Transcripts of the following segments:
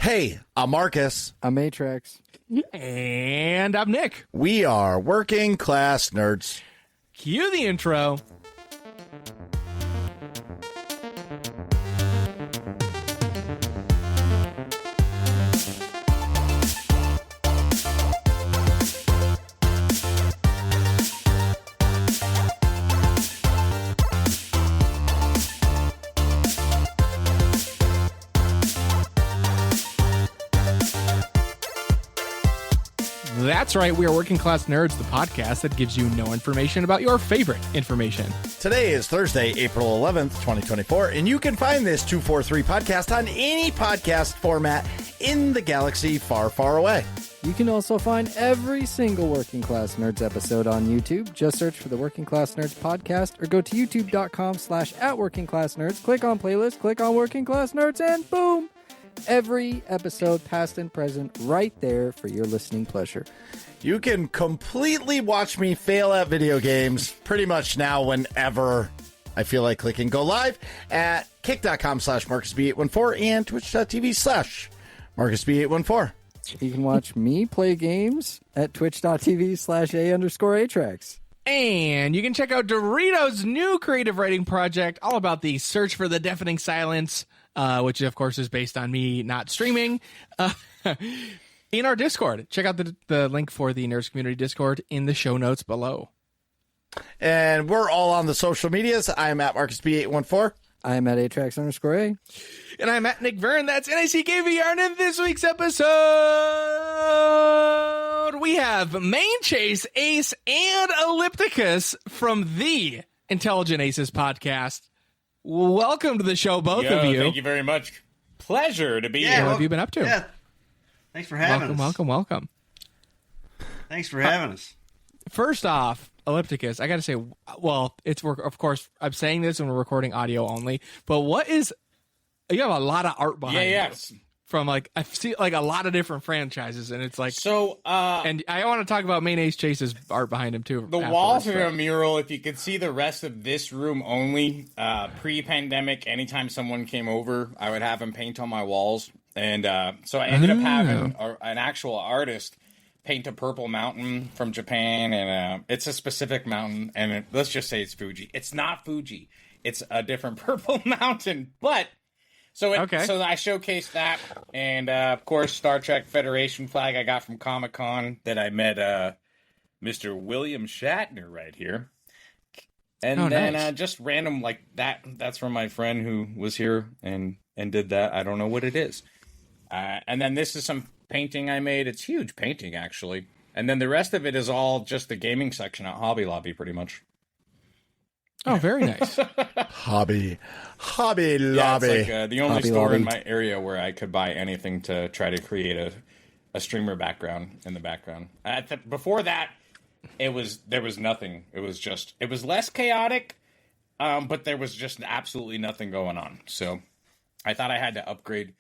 Hey, I'm Marcus. I'm Matrix. And I'm Nick. We are working class nerds. Cue the intro. That's right, we are Working Class Nerds, the podcast that gives you no information about your favorite information. Today is Thursday, April 11th, 2024, and you can find this 243 podcast on any podcast format in the galaxy far, far away. You can also find every single Working Class Nerds episode on YouTube. Just search for the Working Class Nerds podcast or go to youtube.com/@workingclassnerds. Click on playlist, click on Working Class Nerds, and boom! Every episode, past and present, right there for your listening pleasure. You can completely watch me fail at video games pretty much now whenever I feel like clicking go live at kick.com/MarcusB814 and twitch.tv/MarcusB814. You can watch me play games at twitch.tv/A_Atrax. And you can check out Dorito's new creative writing project, all about the search for the deafening silence, which, of course, is based on me not streaming, in our Discord. Check out the link for the Nerds Community Discord in the show notes below. And we're all on the social medias. I'm at MarcusB814. I'm at Atrax_A. And I'm at Nick Vern. That's NICKVR. And in this week's episode, we have Main Chase, Ace, and Elipticus from the Intelligent Aces podcast. Welcome to the show, both of you. Thank you very much. Pleasure to be here. What have you been up to? Yeah. Thanks for having us. Welcome. Thanks for having us. First off, Elipticus, I got to say, well, of course, I'm saying this and we're recording audio only, but you have a lot of art behind you. From I see a lot of different franchises, and it's and I want to talk about Main Ace Chase's art behind him too. The walls are a mural. If you could see the rest of this room only, pre-pandemic, anytime someone came over, I would have him paint on my walls, and so I ended up having an actual artist paint a purple mountain from Japan, and it's a specific mountain, and let's just say it's Fuji. It's not Fuji. It's a different purple mountain, but. So I showcased that, and of course, Star Trek Federation flag I got from Comic-Con that I met Mr. William Shatner right here. And then just random like that. That's from my friend who was here and did that. I don't know what it is. And then this is some painting I made. It's a huge painting, actually. And then the rest of it is all just the gaming section at Hobby Lobby, pretty much. Oh, very nice. Hobby Lobby. It's like the only Hobby store Lobby. in my area where I could buy anything to try to create a streamer background in the background. Before that, there was nothing. It was less chaotic, but there was just absolutely nothing going on. So I thought I had to upgrade.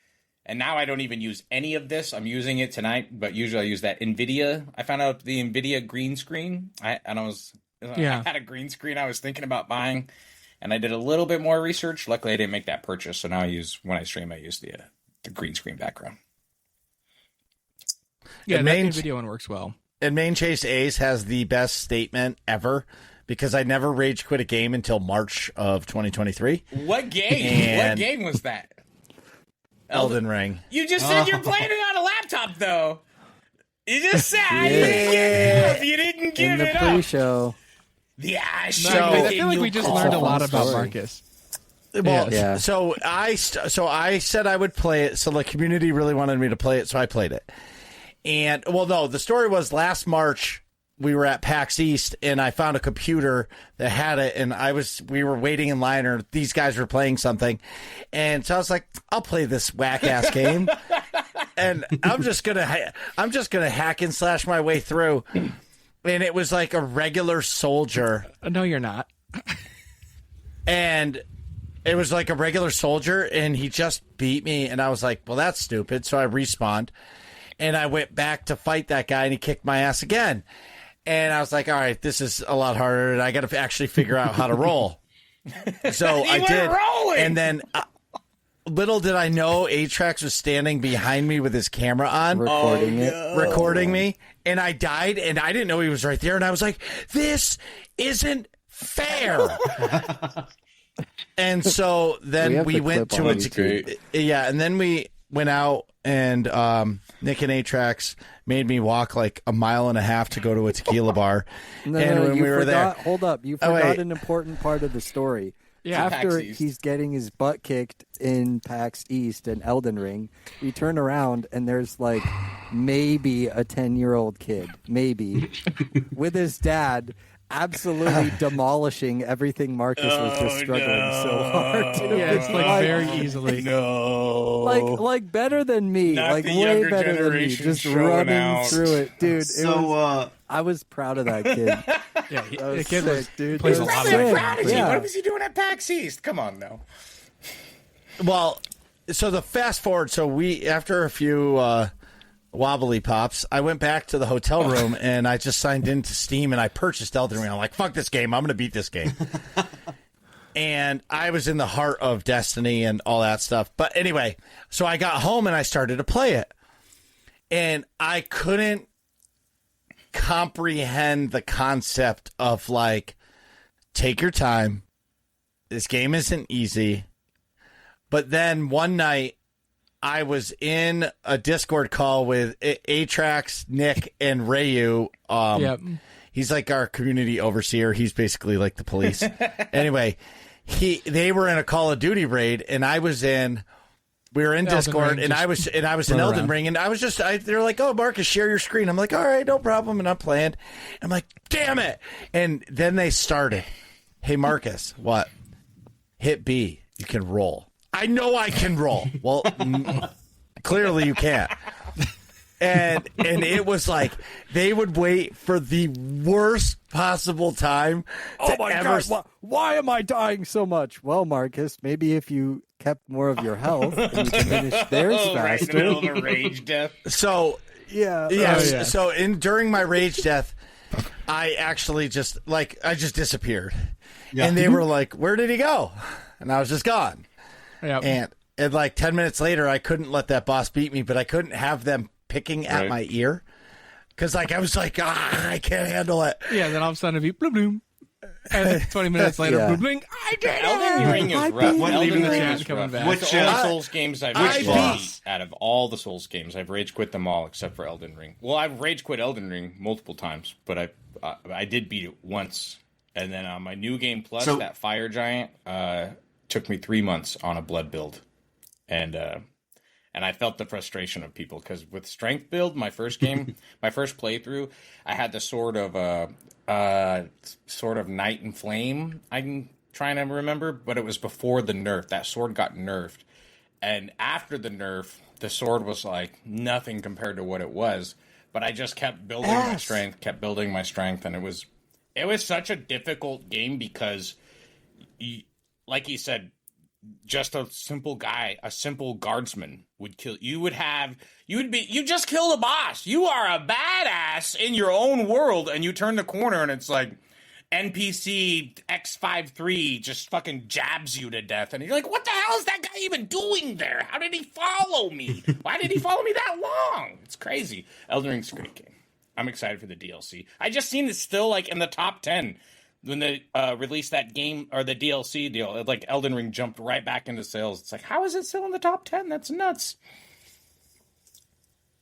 And now I don't even use any of this. I'm using it tonight, but usually I use that NVIDIA. I found out the NVIDIA green screen. I had a green screen I was thinking about buying, and I did a little bit more research. Luckily, I didn't make that purchase, so now when I stream, I use the green screen background. Yeah, that video one works well. And Main Chase Ace has the best statement ever, because I never rage quit a game until March of 2023. What game? What game was that? Elden Ring. You just said you're playing it on a laptop, though. You just said you didn't give In the it up. pre-show. Yeah, I feel like we just learned a lot about Marcus. Well, yeah. So I said I would play it. So the community really wanted me to play it, so I played it. And the story was last March we were at PAX East, and I found a computer that had it, and we were waiting in line, or these guys were playing something, and so I was like, I'll play this whack ass game, and I'm just gonna hack and slash my way through. And it was like a regular soldier. No, you're not. And it was like a regular soldier, and he just beat me. And I was like, well, that's stupid. So I respawned. And I went back to fight that guy, and he kicked my ass again. And I was like, all right, this is a lot harder, and I got to actually figure out how to roll. So I did. Rolling. And then little did I know Atrax was standing behind me with his camera on, recording me, and I died, and I didn't know he was right there, and I was like, "This isn't fair." And so then we went to and then we went out, and Nick and Atrax made me walk like a mile and a half to go to a tequila bar. When we were there, hold up, you forgot an important part of the story. Yeah, after he's getting his butt kicked in PAX East and Elden Ring, we turn around and there's like maybe a 10-year-old kid, maybe, with his dad absolutely demolishing everything Marcus was just struggling so hard to. Yeah, it's like very easily. Like better than me. Not like the way younger better than me. generation Just showing running out. through it. Dude, I was proud of that kid. Yeah, the kid sick, was dude. plays a He was lot sick. of Prodigy. Yeah. What was he doing at PAX East? Come on now. So the fast forward, so we, after a few wobbly pops, I went back to the hotel room and I just signed into Steam and I purchased Elden Ring. I'm like, fuck this game. I'm going to beat this game. And I was in the heart of Destiny and all that stuff. But anyway, so I got home and I started to play it. And I couldn't comprehend the concept of like, take your time. This game isn't easy. But then one night, I was in a Discord call with Atrax, Nick, and Rayu. Yep. He's like our community overseer. He's basically like the police. Anyway, they were in a Call of Duty raid, and I was in. We were in Discord, and I was in Elden Ring, and I was just. They're like, "Oh, Marcus, share your screen." I'm like, "All right, no problem," and I'm playing. I'm like, "Damn it!" And then they started. Hey, Marcus, what? Hit B. You can roll. I know I can roll. Well, clearly you can't. And it was like they would wait for the worst possible time. Oh my God! Why am I dying so much? Well, Marcus, maybe if you kept more of your health and you could finish theirs faster. Right in the middle of a rage death. So So during my rage death, I actually just disappeared, and they were like, "Where did he go?" And I was just gone. Yep. And like 10 minutes later, I couldn't let that boss beat me, but I couldn't have them picking at my ear. Because like I was like, I can't handle it. Yeah, then all of a sudden it'd be bloom bloom. And 20 minutes later, bloom bloom. I did it! Elden Ring is rough. Elden Ring Ring is coming rough. back. Which all the Souls games I've rage quit out of all the Souls games, I've rage quit them all except for Elden Ring. Well, I've rage quit Elden Ring multiple times, but I did beat it once. And then on my new game plus, that Fire Giant took me 3 months on a blood build. And I felt the frustration of people because with strength build, my first game, my first playthrough, I had the sword of Night and Flame. I'm trying to remember, but it was before the nerf. That sword got nerfed, and after the nerf, the sword was like nothing compared to what it was. But I just kept building my strength, and it was such a difficult game because, like you said. Just a simple guy, a simple guardsman would kill. You just killed a boss. You are a badass in your own world, and you turn the corner, and it's like NPC X53 just fucking jabs you to death, and you're like, what the hell is that guy even doing there? How did he follow me? Why did he follow me that long? It's crazy. Elden Ring's a great game. I'm excited for the DLC. I just seen it's still like in the top 10. When they released that game or the DLC deal, like Elden Ring jumped right back into sales. It's like, how is it still in the top 10? That's nuts.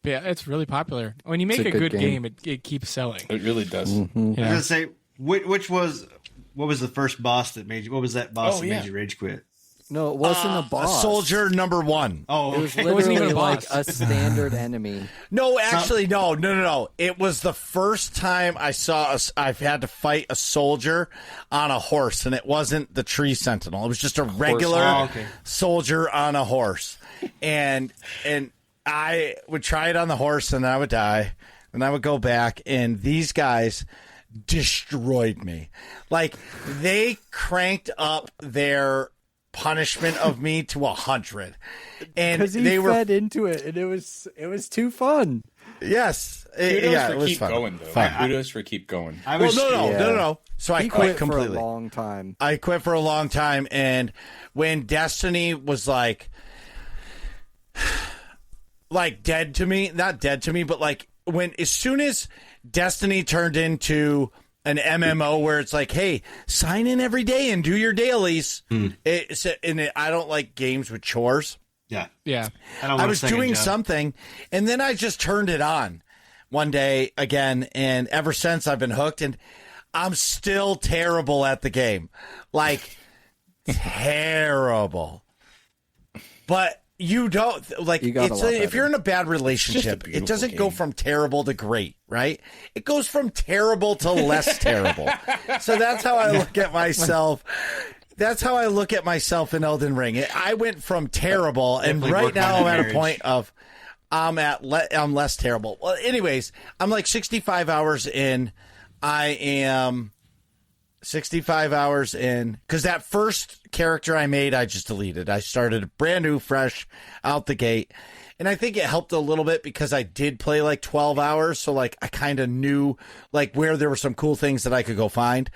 Yeah, it's really popular. When you make a good game, it keeps selling. It really does. Mm-hmm. Yeah. I was gonna say, what was the first boss that made you? What was that boss that made you rage quit? No, it wasn't a boss. Soldier number 1. Oh, it was literally like a standard enemy. No, actually, no. It was the first time I've had to fight a soldier on a horse, and it wasn't the tree sentinel. It was just a regular soldier on a horse. And I would try it on the horse, and then I would die, and I would go back, and these guys destroyed me. Like, they cranked up their punishment of me to 100, and because he fed into it, and it was too fun. Yes, it was keep fun. Going though. Kudos for keep going. No. So I quit completely. For a long time. I quit for a long time, and when Destiny was like, like dead to me. Not dead to me, but like as soon as Destiny turned into an MMO where it's like, hey, sign in every day and do your dailies. I don't like games with chores. Yeah. I was doing something, and then I just turned it on one day again, and ever since I've been hooked, and I'm still terrible at the game. Like, terrible. But you don't, like, if you're in a bad relationship, it doesn't go from terrible to great, right? It goes from terrible to less terrible. So that's how I look at myself. That's how I look at myself in Elden Ring. I went from terrible, and right now I'm at a point of I'm less terrible. Well, anyways, I'm like 65 hours in. I am 65 hours in because that first character I made, I just deleted. I started brand new, fresh out the gate. And I think it helped a little bit because I did play like 12 hours. So like I kind of knew like where there were some cool things that I could go find.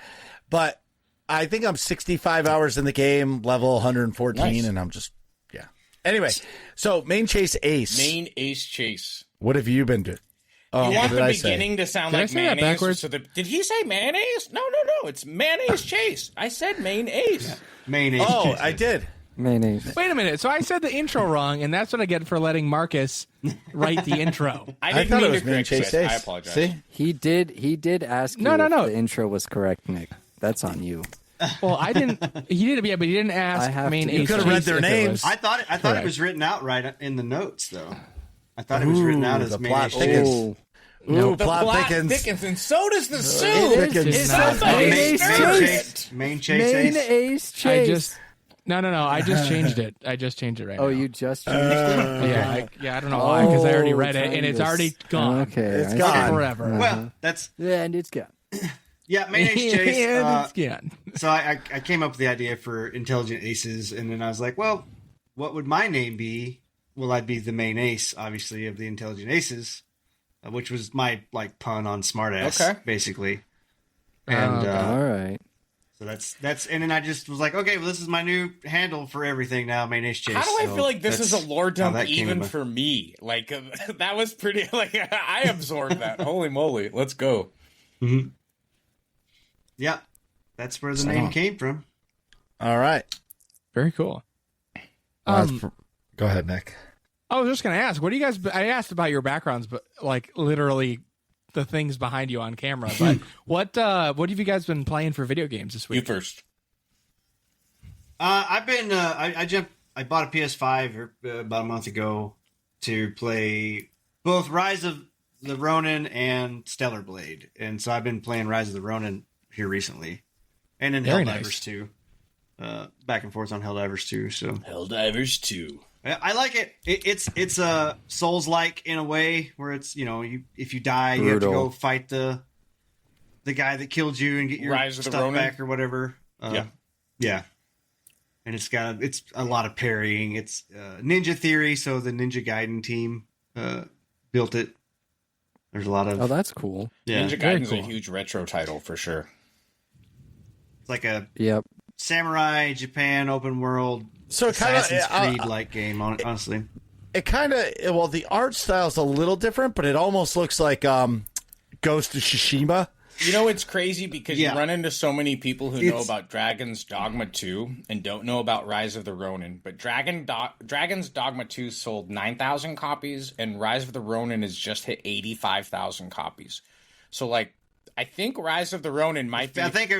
But I think I'm 65 hours in the game, level 114, nice. And I'm just, yeah. Anyway, so main chase ace. Main ace chase. What have you been doing? You want the beginning to sound like mayonnaise. So did he say mayonnaise? No. It's mayonnaise chase. I said main ace. Yeah. Mayonnaise. Oh, chase. I did. Mayonnaise. Wait a minute. So I said the intro wrong, and that's what I get for letting Marcus write the intro. I thought it was main chase ace. I apologize. See? He did ask you if the intro was correct, Nick. That's on you. Well, I didn't. He did, yeah, but he didn't ask. You could have read their names. I thought it was written out right in the notes, though. I thought it was written out as plot thickens. No, the plot thickens, and so does the soup. It's main chase chase. No. I just changed it. I just changed it right now. Oh, you just changed it? Yeah, I don't know why, because I already read it, and it's already gone. Okay. It's gone. Forever. Well, that's... And it's gone. Yeah, main ace chase. It's gone. So I came up with the idea for Intelligent Aces, and then I was like, well, what would my name be? Well, I'd be the main ace, obviously, of the Intelligent Aces, which was my pun on smartass, basically. And all right. So that's and then I just was like, okay, well, this is my new handle for everything now, main ace chase. How do I feel like this is a lore dump even for me? Like that was pretty. Like I absorbed that. Holy moly, let's go. Mm-hmm. Yeah, that's where the name came from. All right, very cool. Go ahead, Nick. I was just going to ask, what do you guys? I asked about your backgrounds, but like literally the things behind you on camera. But what have you guys been playing for video games this week? You first. I've been I bought a PS5 about a month ago to play both Rise of the Ronin and Stellar Blade, and so I've been playing Rise of the Ronin here recently, and then Helldivers 2. Back and forth on Helldivers 2. So Helldivers 2. I like it. It's a Souls-like in a way where it's if you die, you have to go fight the guy that killed you and get your stuff back or whatever. Yeah. And it's a lot of parrying. It's Ninja Theory, so the Ninja Gaiden team built it. There's a lot of... Oh, that's cool. Yeah. Ninja Gaiden's a huge retro title for sure. It's like a samurai Japan open world, so Assassin's Creed-like game, honestly. It kind of... the art style's a little different, but it almost looks like Ghost of Tsushima. You know, it's crazy because you run into so many people who know about Dragon's Dogma 2 and don't know about Rise of the Ronin. But Dragon's Dogma 2 sold 9,000 copies, and Rise of the Ronin has just hit 85,000 copies. So, I think Rise of the Ronin might be... I think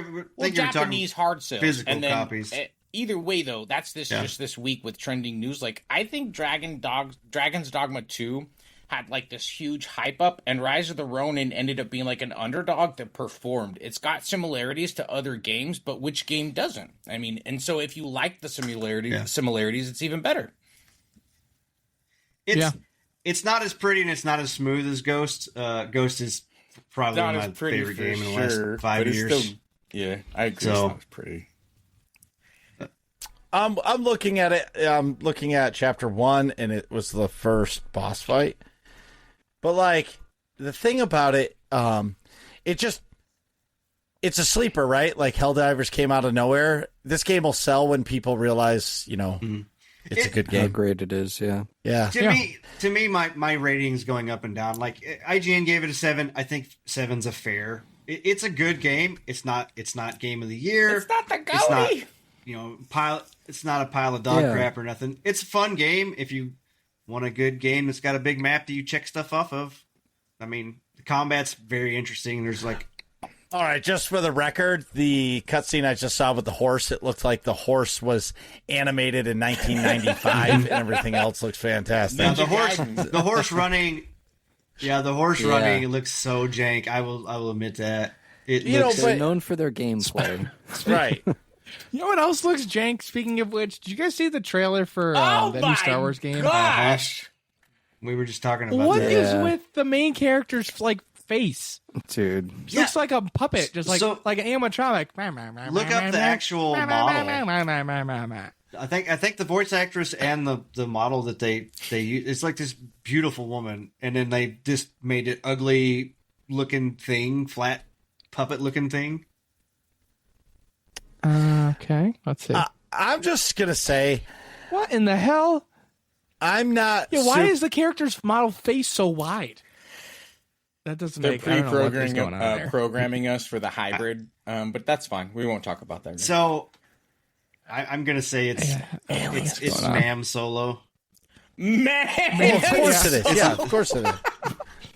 Japanese hard sales. Physical copies. Either way, though, that's just this week with trending news. I think Dragon's Dogma 2... had this huge hype up, and Rise of the Ronin ended up being an underdog that performed. It's got similarities to other games, but which game doesn't? I mean, and so if you like the similarities, it's even better. It's not as pretty and it's not as smooth as Ghost. Ghost is probably my favorite game in the last 5 years. Still, I agree. It's not as pretty. I'm looking at it. I'm looking at chapter 1, and it was the first boss fight. But the thing about it, it's a sleeper, right? Helldivers came out of nowhere. This game will sell when people realize, It's a good game. How great it is, yeah. Yeah. To me, my rating's going up and down. Like IGN gave it a 7. I think 7's a fair. It's a good game. It's not game of the year. It's not the goalie. It's not, It's not a pile of dog crap or nothing. It's a fun game if you want a good game that's got a big map that you check stuff off of. I mean, the combat's very interesting. There's like. All right, just for the record, the cutscene I just saw with the horse, it looked like the horse was animated in 1995, and everything else looks fantastic. Now, the horse running, running, it looks so jank. I will admit that. They're known for their gameplay. Right. You know what else looks jank? Speaking of which, did you guys see the trailer for the new Star Wars game? Gosh, we were just talking about that. What is with the main character's face? Dude, looks like a puppet, just like an animatronic. Look up the actual model. I think the voice actress and the model that they use, it's like this beautiful woman, and then they just made it ugly looking thing, flat puppet looking thing. Okay, let's see. I'm just gonna say, what in the hell? I'm not. Yeah, why is the character's model face so wide? That doesn't make sense. They're programming us for the hybrid, but that's fine. We won't talk about that. Right so, I'm gonna say it's Ma'am Solo. Ma'am, of course it is. Yeah, of course it is.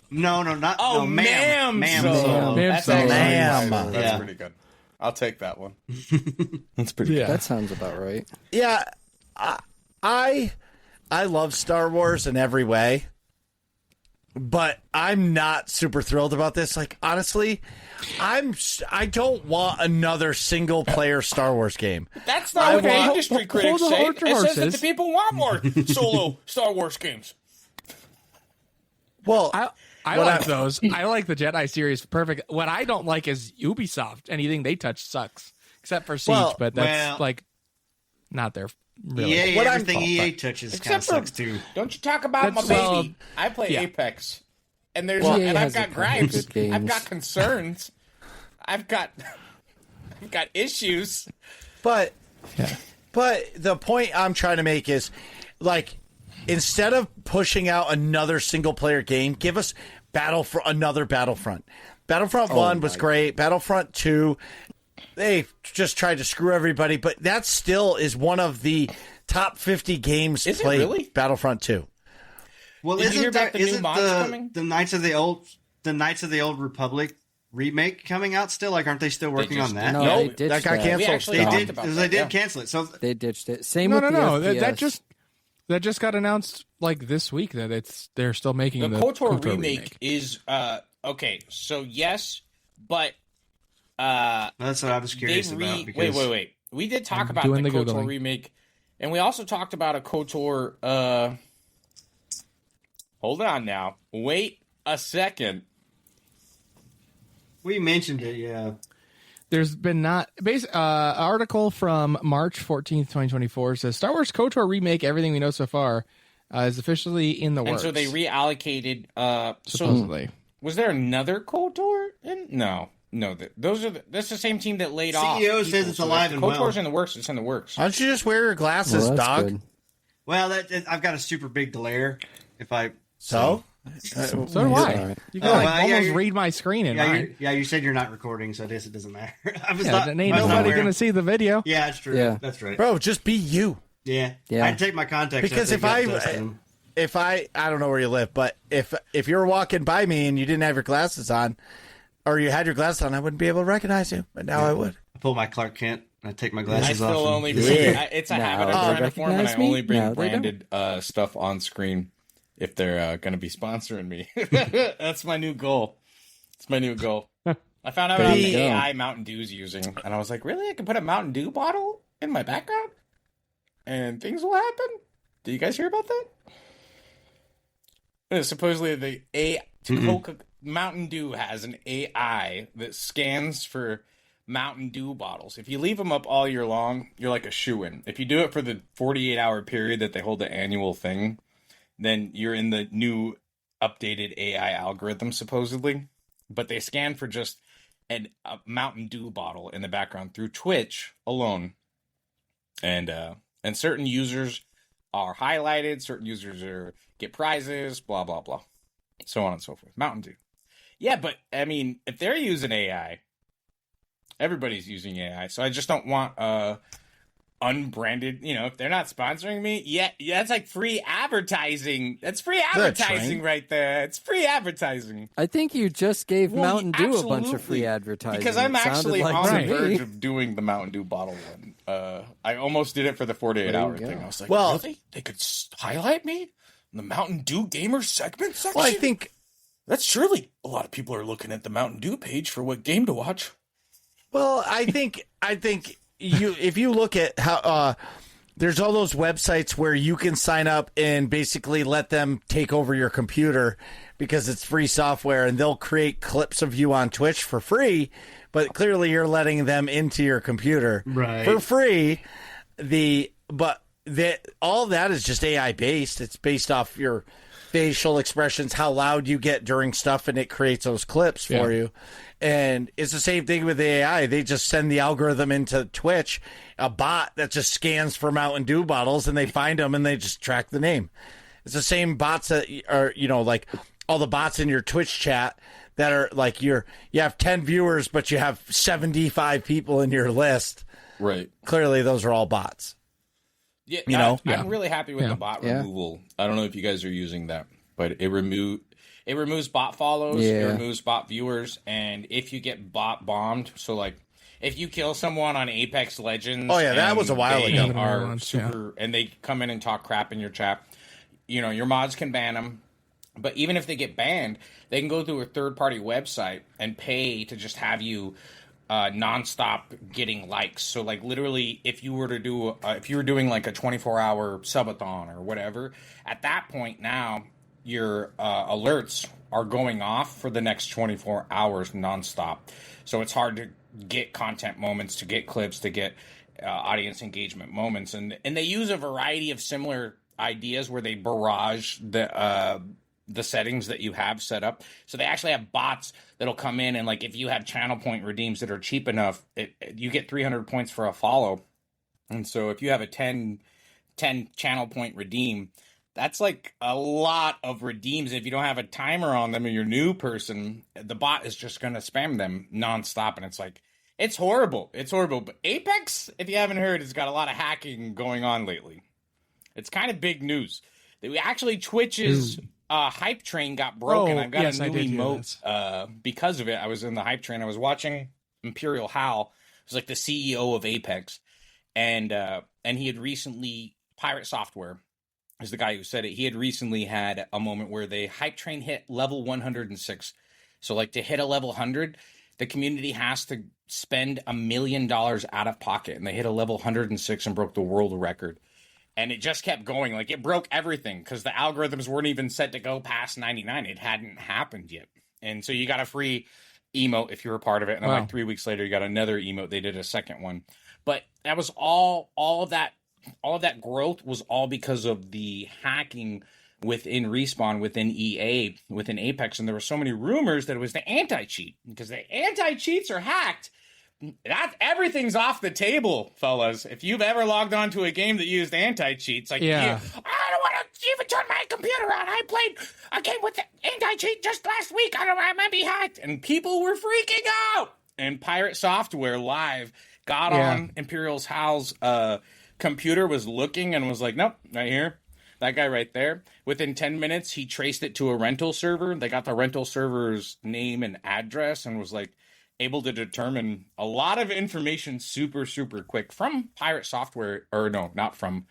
No, Ma'am. Ma'am Solo. That's pretty good. I'll take that one. That's pretty good. That sounds about right. Yeah, I love Star Wars in every way, but I'm not super thrilled about this. Like, honestly, I don't want another single player Star Wars game. That's not what the industry critics say. It says that the people want more solo Star Wars games. Well, I like those. I like the Jedi series. Perfect. What I don't like is Ubisoft. Anything they touch sucks, except for Siege. But that's not their really. Everything EA touches kind of sucks too. Don't you talk about my baby? I play Apex, and I've got gripes. I've got concerns. I've got issues. But the point I'm trying to make is, like, instead of pushing out another single player game, give us another Battlefront. Battlefront 1 was great. Battlefront 2, they just tried to screw everybody, but that still is one of the top 50 games played. Really? Battlefront 2. Well, isn't the Knights of the Old Republic remake coming out still? Like, aren't they still working on that? No, that got canceled. They did cancel it. So they ditched it. Same with the FPS. That just got announced like this week that they're still making the KOTOR remake is okay. So yes, but that's what I was curious about. Because... Wait. We did talk about the KOTOR remake, and we also talked about a KOTOR. Hold on now. Wait a second. We mentioned it, yeah. There's been article from March 14th, 2024 says Star Wars KOTOR remake, everything we know so far, is officially in the works. And so they reallocated. Supposedly. Was there another KOTOR? No. That's the same team that laid off. CEO says it's alive and well. KOTOR's in the works. It's in the works. Why don't you just wear your glasses, dog? Good. Well, I've got a super big glare. So do I. You can almost read my screen in mine. You said you're not recording, so I guess it doesn't matter. Ain't nobody going to see the video. Yeah, that's true. Yeah. That's right. Bro, just be you. Yeah. I'd take my contacts. Because if I don't know where you live, but if you were walking by me and you didn't have your glasses on, or you had your glasses on, I wouldn't be able to recognize you. But now I would. I pull my Clark Kent. I take my glasses off. I still only bring it's a habit I'm trying to form, and I only bring branded stuff on screen if they're going to be sponsoring me. That's my new goal. It's my new goal. I found out about the AI Mountain Dew's using, and I was like, really? I can put a Mountain Dew bottle in my background? And things will happen? Did you guys hear about that? Supposedly the Mountain Dew has an AI that scans for Mountain Dew bottles. If you leave them up all year long, you're like a shoo-in. If you do it for the 48-hour period that they hold the annual thing, then you're in the new updated AI algorithm, supposedly. But they scan for just a Mountain Dew bottle in the background through Twitch alone. And certain users are highlighted, certain users get prizes, blah, blah, blah. So on and so forth. Mountain Dew. Yeah, but, I mean, if they're using AI, everybody's using AI, so I just don't want unbranded, if they're not sponsoring me, that's like free advertising. That's free advertising right there. It's free advertising. I think you just gave Mountain Dew a bunch of free advertising. Because I'm actually on the verge of doing the Mountain Dew bottle one. I almost did it for the 48 hour thing. I was like, really? They could highlight me in the Mountain Dew gamer segment section? Well, I think that's surely a lot of people are looking at the Mountain Dew page for what game to watch. Well, I think if you look at how there's all those websites where you can sign up and basically let them take over your computer because it's free software, and they'll create clips of you on Twitch for free, but clearly you're letting them into your computer for free. All that is just AI based. It's based off your facial expressions, how loud you get during stuff, and it creates those clips for you. And it's the same thing with the AI. They just send the algorithm into Twitch, a bot that just scans for Mountain Dew bottles, and they find them and they just track the name. It's the same bots that are, like all the bots in your Twitch chat that are like you have 10 viewers, but you have 75 people in your list. Right. Clearly, those are all bots. Yeah, I'm really happy with the bot removal. I don't know if you guys are using that, but it removes bot follows, it removes bot viewers, and if you get bot bombed, so like if you kill someone on Apex Legends, that was a while ago, and they come in and talk crap in your chat, your mods can ban them. But even if they get banned, they can go through a third-party website and pay to just have you nonstop getting likes. So like literally if you were doing like a 24-hour subathon or whatever, at that point now your alerts are going off for the next 24 hours nonstop. So it's hard to get content moments, to get clips, to get audience engagement moments. And they use a variety of similar ideas where they barrage the settings that you have set up. So they actually have bots that'll come in, and like if you have channel point redeems that are cheap enough, you get 300 points for a follow. And so if you have a 10 channel point redeem, that's like a lot of redeems. If you don't have a timer on them and you're a new person, the bot is just going to spam them nonstop. And it's horrible. It's horrible. But Apex, if you haven't heard, has got a lot of hacking going on lately. It's kind of big news. Actually, Twitch's hype train got broken. I've got a new emote because of it. I was in the hype train. I was watching Imperial Hal, who's like the CEO of Apex, and he had recently, Pirate Software is the guy who said it. He had recently had a moment where the hype train hit level 106. So like to hit a level 100, the community has to spend $1 million out of pocket, and they hit a level 106 and broke the world record. And it just kept going. Like, it broke everything because the algorithms weren't even set to go past 99. It hadn't happened yet. And so you got a free emote if you were part of it. And then like 3 weeks later, you got another emote. They did a second one. But that was all of that growth was all because of the hacking within Respawn, within EA, within Apex. And there were so many rumors that it was the anti-cheat. Because the anti-cheats are hacked. Everything's off the table, fellas. If you've ever logged on to a game that used anti-cheats, like, I don't want to even turn my computer on. I played a game with anti-cheat just last week. I might be hacked. And people were freaking out. And Pirate Software Live got on Imperial's Hal's computer, was looking, and was like, nope, right here. That guy right there. Within 10 minutes, he traced it to a rental server. They got the rental server's name and address and was like, able to determine a lot of information super, super quick from Pirate Software, or no, not from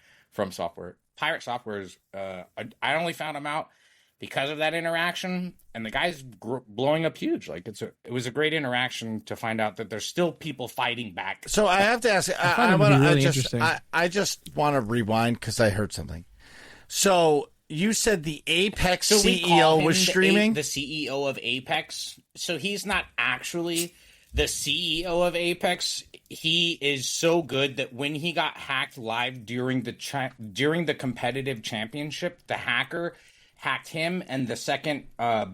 software. Pirate Software's, I only found him out because of that interaction, and the guy's blowing up huge. Like, it was a great interaction to find out that there's still people fighting back. So I have to ask, I just want to rewind because I heard something. So you said the Apex CEO was streaming? The CEO of Apex. So he's not actually the CEO of Apex. He is so good that when he got hacked live during the competitive championship, the hacker hacked him and the second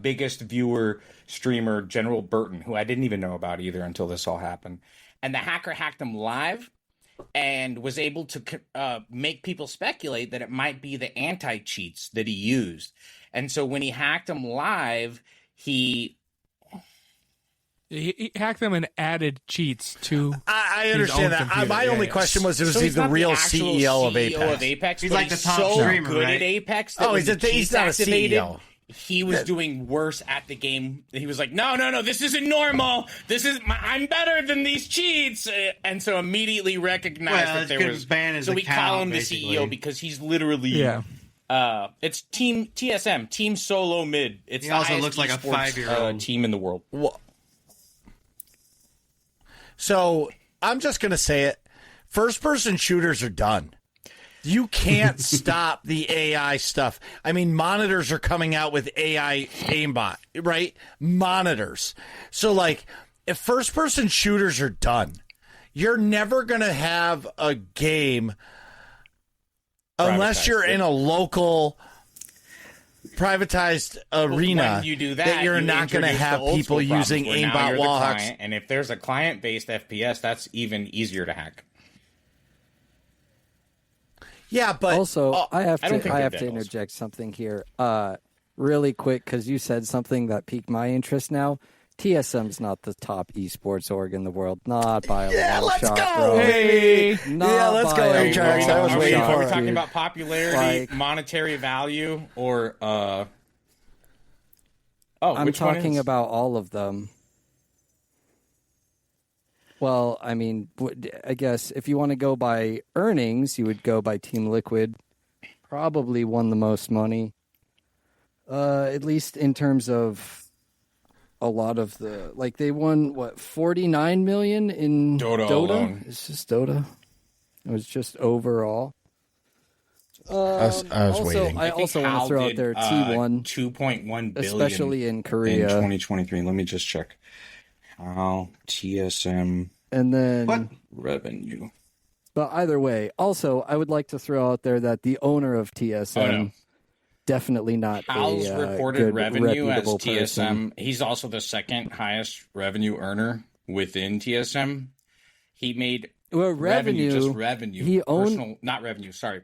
biggest viewer streamer, General Burton, who I didn't even know about either until this all happened. And the hacker hacked him live. and was able to make people speculate that it might be the anti-cheats that he used. And so when he hacked them live, he hacked them and added cheats to. I understand that. My only question was he the real CEO of Apex? He's like the top streamer, good at Apex. He's not a CEO. He was doing worse at the game. He was like, no, this isn't normal. I'm better than these cheats. And so immediately recognized that there was. So we call him the CEO because he's literally. Yeah. It's Team TSM, Team Solo Mid. He also looks like a 5-year-old team in the world. So I'm just going to say it. First-person shooters are done. You can't stop the AI stuff. I mean, monitors are coming out with AI aimbot, right? Monitors. So, like, if first-person shooters are done, you're never going to have a game unless you're in a local privatized arena. When you do that, you're not going to have people using aimbot wall hacks. And if there's a client-based FPS, that's even easier to hack. Yeah, but also I have to interject something here, really quick, because you said something that piqued my interest. Now, TSM's not the top esports org in the world, not by a long shot, bro. Hey, let's go, Ajax. I was waiting for. Are we talking about popularity, monetary value, or I'm talking about all of them. Well, I mean, I guess if you want to go by earnings, you would go by Team Liquid. Probably won the most money, at least in terms of a lot of the they won $49 million in Dota alone. It's just Dota. It was just overall. I was waiting. I also want to throw out there T1 $2.1 billion, especially in Korea in 2023. Let me just check. TSM and then revenue. But either way, also I would like to throw out there that the owner of TSM definitely not Hal's reported good, revenue as TSM. Person. He's also the second highest revenue earner within TSM. He made revenue. He owned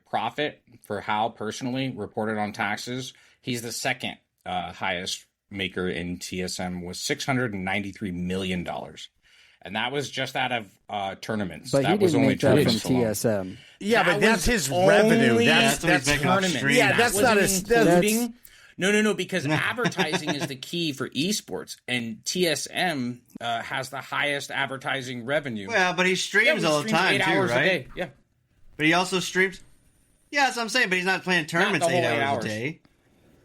profit for Hal personally reported on taxes. He's the second highest maker in TSM was $693 million. And that was just out of tournaments. But that he didn't was only make that from TSM. Yeah, but that's his revenue. That's tournament. Yeah, that's not his. No, because advertising is the key for esports, and TSM has the highest advertising revenue. Well, but he streams all the time, 8 too, hours right? A day. Yeah. But he also streams. Yeah, that's what I'm saying, but he's not playing tournaments 8 hours a day.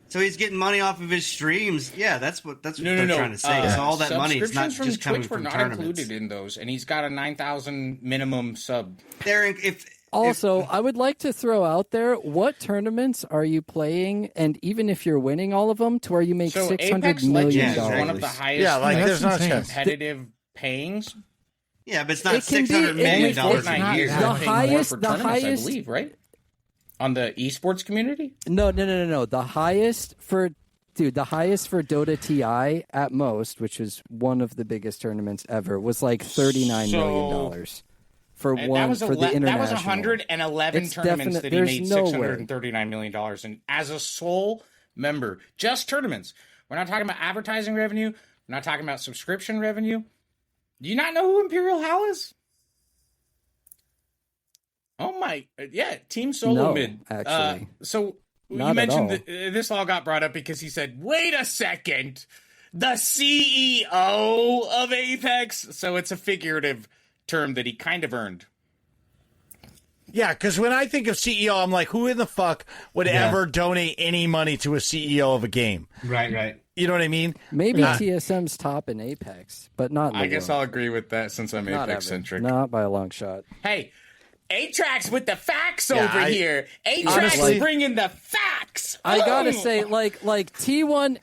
So he's getting money off of his streams. Yeah, that's what they're trying to say. So all that money is not just coming from tournaments. Subscriptions were not included in those, and he's got a 9,000 minimum sub. I would like to throw out there, what tournaments are you playing, and even if you're winning all of them, to where you make $600 million? Is one of the highest there's not competitive payings. Yeah, but it's not $600 million a year. The highest, I believe, right? On the esports community? No. The highest for Dota TI at most, which was one of the biggest tournaments ever, was like $39 million. For the international. That was 111 tournaments that he made $639 million. And as a sole member, just tournaments. We're not talking about advertising revenue. We're not talking about subscription revenue. Do you not know who Imperial Hal is? Oh my, Team Solo Mid. Actually. So you mentioned that this all got brought up because he said, wait a second, the CEO of Apex. So it's a figurative term that he kind of earned. Yeah, because when I think of CEO, I'm like, who in the fuck would ever donate any money to a CEO of a game? Right. You know what I mean? Maybe TSM's top in Apex, but not in the I guess I'll agree with that since I'm Apex-centric. Not by a long shot. Hey, A-Trax with the facts over here. A-Trax bringing the facts. I gotta say, like T1,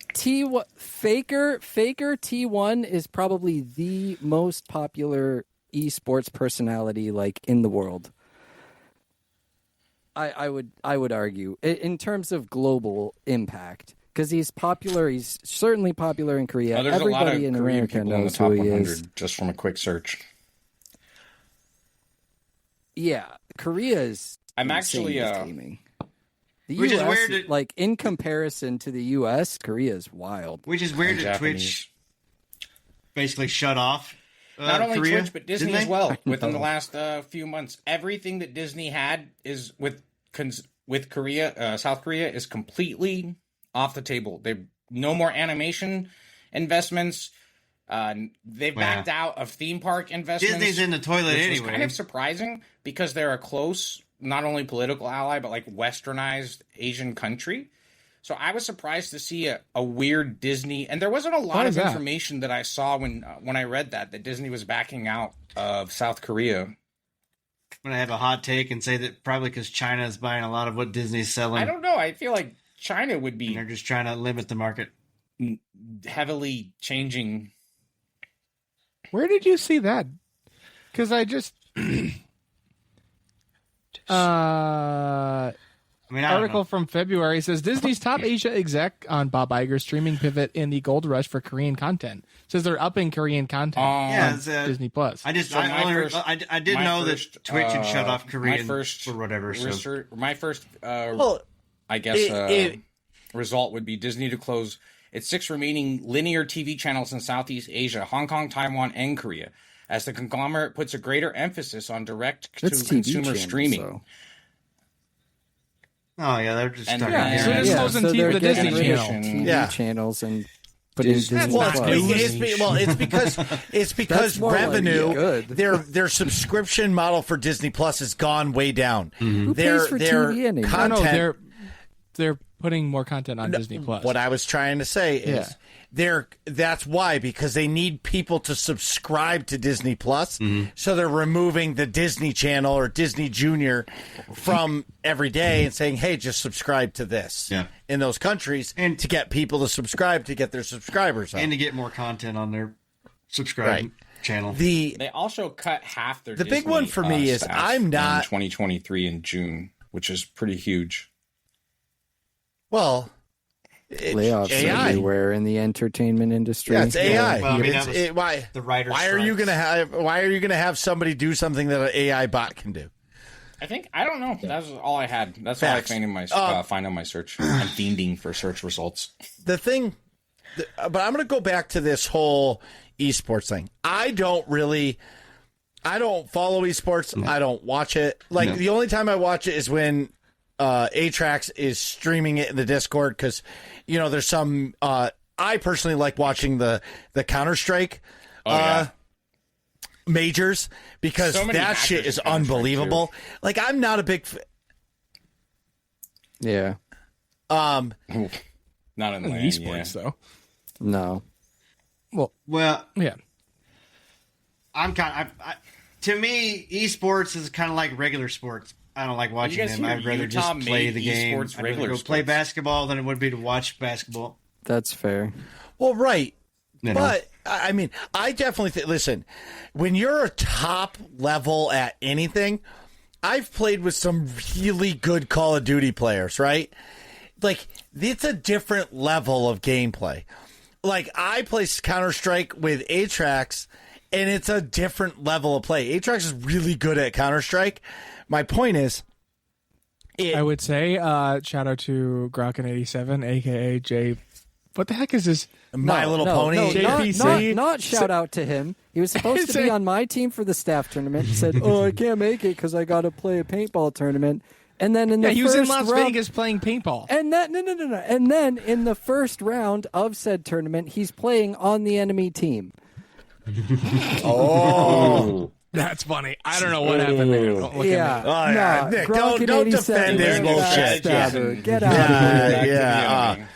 Faker T1 is probably the most popular esports personality in the world. I would argue in terms of global impact, because he's popular. He's certainly popular in Korea. Everybody in America knows who he is. Just from a quick search. Yeah, Korea is. I'm actually gaming. The which US, is weird. Like in comparison to the U.S., Korea is wild. Which is weird that Twitch basically shut off. Not only Korea, Twitch, but Disney as well. Within the last few months, everything that Disney had is with Korea, South Korea, is completely off the table. They no more animation investments. They backed out of theme park investments. Disney's in the toilet anyway. It's kind of surprising because they're a close, not only political ally, but like westernized Asian country. So I was surprised to see a weird Disney, and there wasn't a lot of information that I saw when I read that Disney was backing out of South Korea. I'm going to have a hot take and say that probably because China is buying a lot of what Disney's selling. I don't know. I feel like China would be... And they're just trying to limit the market. Heavily changing. Where did you see that? Because I just... article from February says Disney's top Asia exec on Bob Iger's streaming pivot in the gold rush for Korean content. Says they're upping Korean content on Disney Plus. I did know that Twitch had shut off Korean or whatever. My first, result would be Disney to close its 6 remaining linear TV channels in Southeast Asia, Hong Kong, Taiwan, and Korea, as the conglomerate puts a greater emphasis on direct-to-consumer streaming. So. Oh yeah, they're just starting. The Disney TV channels and putting Disney Plus. It's because revenue. Their subscription model for Disney Plus has gone way down. Who pays for TV anymore? Content, they're putting more content on Disney Plus. What I was trying to say is that's why, because they need people to subscribe to Disney Plus. So they're removing the Disney Channel or Disney Junior from every day and saying, hey, just subscribe to this in those countries, and to get people to subscribe, to get their subscribers up. And to get more content on their subscribe channel. They also cut half their Disney, big one for me is I'm not... in 2023 in June, which is pretty huge. Well... layoffs everywhere in the entertainment industry. Yeah, it's AI. Well, why are you going to have somebody do something that an AI bot can do? I don't know. That's all I had. That's all I find on my search. I'm fiending for search results. But I'm going to go back to this whole esports thing. I don't follow esports. I don't watch it. The only time I watch it is when Atrax is streaming it in the Discord, because there's some I personally like watching the Counter-Strike majors, because that shit is unbelievable. I'm not a big not in the esports though. No. Well, yeah. I'm to me, esports is kind of like regular sports. I don't like watching them. I'd rather just play the game. I'd rather go play basketball than it would be to watch basketball. That's fair. Well, right. But, I mean, I definitely think, listen, when you're a top level at anything, I've played with some really good Call of Duty players, right? It's a different level of gameplay. I play Counter-Strike with Atrax, and it's a different level of play. Atrax is really good at Counter-Strike. My point is, I would say, shout out to Grokken87, aka Jay. What the heck is this? My Little Pony. JPC. Not shout out to him. He was supposed to be on my team for the staff tournament. He said, I can't make it because I got to play a paintball tournament. And then he was in Las Vegas playing paintball. And then no. And then in the first round of said tournament, he's playing on the enemy team. Oh. That's funny. I don't know what happened there. Don't look at me. Nick, don't defend his bullshit. Get out of here.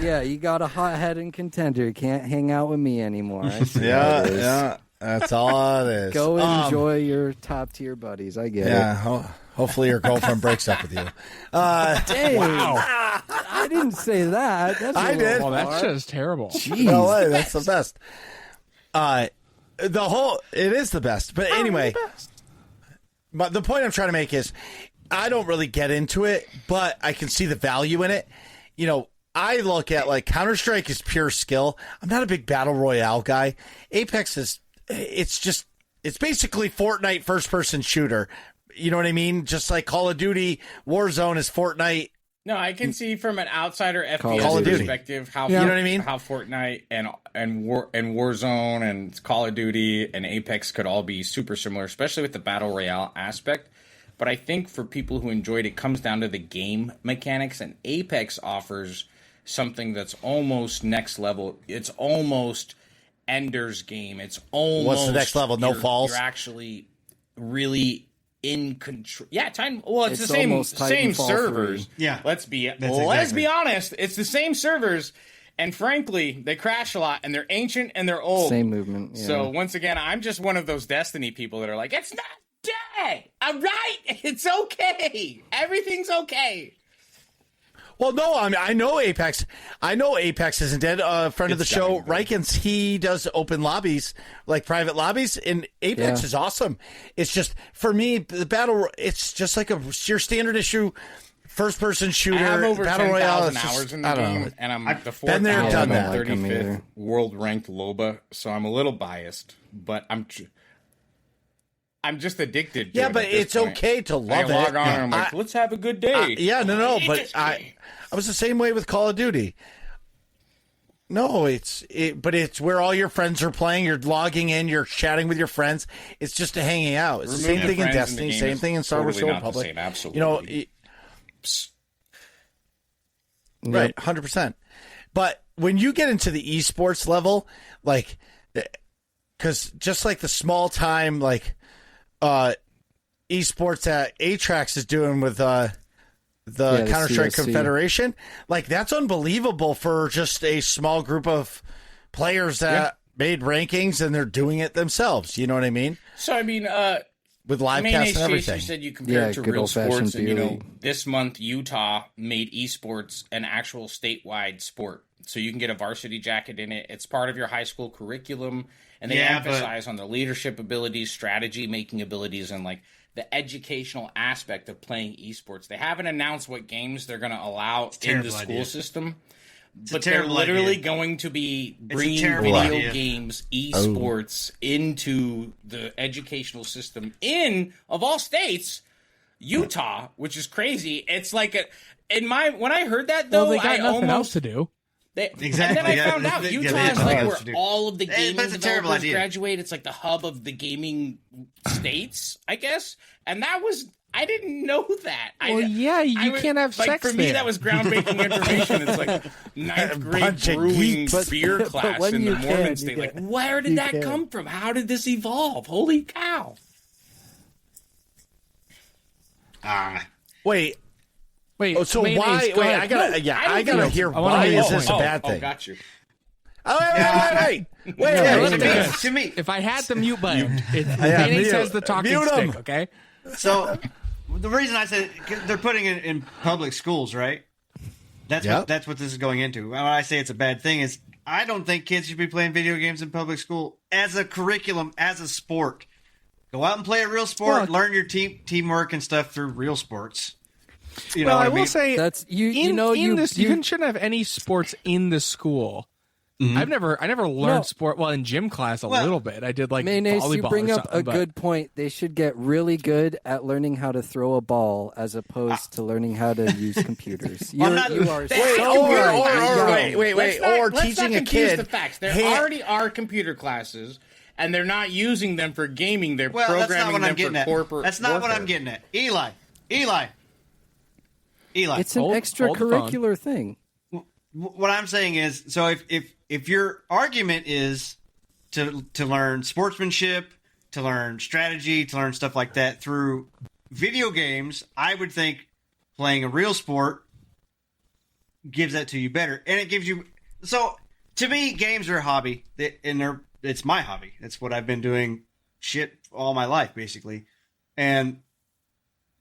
Yeah. You got a hot head and contender. You can't hang out with me anymore. Yeah. That's all it is. Go enjoy your top tier buddies. I get it. Yeah. Hopefully your girlfriend breaks up with you. Dang. Wow. I didn't say that. I did. Well, that's just terrible. Jeez. No way. That's the best. It is the best. But anyway, but the point I'm trying to make is, I don't really get into it, but I can see the value in it. I look at Counter-Strike is pure skill. I'm not a big battle royale guy. Apex it's just It's basically Fortnite first-person shooter. You know what I mean? Just like Call of Duty, Warzone is Fortnite. No, I can see from an outsider FPS perspective how you know what I mean? How Fortnite and Warzone and Call of Duty and Apex could all be super similar, especially with the battle royale aspect. But I think for people who enjoyed it, comes down to the game mechanics, and Apex offers something that's almost next level. It's almost Ender's Game. It's almost what's the next level? No falls. You're actually really in control. Yeah, it's the same servers. Yeah, let's be honest. It's the same servers, and frankly, they crash a lot, and they're ancient and they're old. Same movement. Yeah. So once again, I'm just one of those Destiny people that are like, it's not dead. All right, it's okay. Everything's okay. Well, no, I mean, I know Apex. I know Apex isn't dead. A friend of the show, Rykins, he does open lobbies, like private lobbies, and Apex is awesome. It's just, for me, the battle, it's just like your standard issue first-person shooter. I have over battle 10,000 hours in the game, and I'm the 4,035th world-ranked Loba, so I'm a little biased, but I'm just addicted to it. Yeah, but it's okay to love it. I log on and I'm like, let's have a good day. But I was the same way with Call of Duty. No, but it's where all your friends are playing. You're logging in. You're chatting with your friends. It's just a hanging out. It's the same thing in Destiny. Same thing in Star Wars Old Republic. Absolutely. Right, 100%. But when you get into the esports level, like, because just like the small time, like, esports that Atrax is doing with the Counter-Strike Confederation, like, that's unbelievable for just a small group of players that made rankings and they're doing it themselves. You know what I mean? So, I mean, with live cast and everything. You said you compare it to real sports, and this month Utah made esports an actual statewide sport. So you can get a varsity jacket in it. It's part of your high school curriculum, and they emphasize on the leadership abilities, strategy making abilities, and like the educational aspect of playing esports. They haven't announced what games they're going to allow in the school system. But they're literally going to be bringing video games, esports, into the educational system of all states, Utah, which is crazy. It's like when I heard that, though, they got nothing else to do. Exactly. And then I found out Utah is like where all of the gaming developers graduate. It's like the hub of the gaming states, I guess. And I didn't know that. You can't have sex for me, that was groundbreaking information. It's like ninth grade brewing beer class in the Mormon state. Like, where did that come from? How did this evolve? Holy cow! Wait. So why? Wait, I gotta hear. Why is this a bad thing? Got you. Wait. To me, if I had the mute button, Mayonnaise has the talking stick. Okay. So the reason I said they're putting it in public schools, right? That's what this is going into. When I say it's a bad thing, is I don't think kids should be playing video games in public school as a curriculum, as a sport. Go out and play a real sport. Learn your teamwork and stuff through real sports. I will say that's you shouldn't have any sports in the school. Mm-hmm. I never learned sport. Well, in gym class little bit. I did like Mayonnaise, volleyball. You bring up a good point. They should get really good at learning how to throw a ball as opposed to learning how to use computers. You are or teaching a kid. The facts. There already are computer classes, and they're not using them for gaming. They're programming them for corporate. That's not what I'm getting at. Eli. It's an extracurricular thing. What I'm saying is, so if your argument is to learn sportsmanship, to learn strategy, to learn stuff like that through video games, I would think playing a real sport gives that to you better, and it gives you. So to me, games are a hobby, and it's my hobby. It's what I've been doing all my life, basically,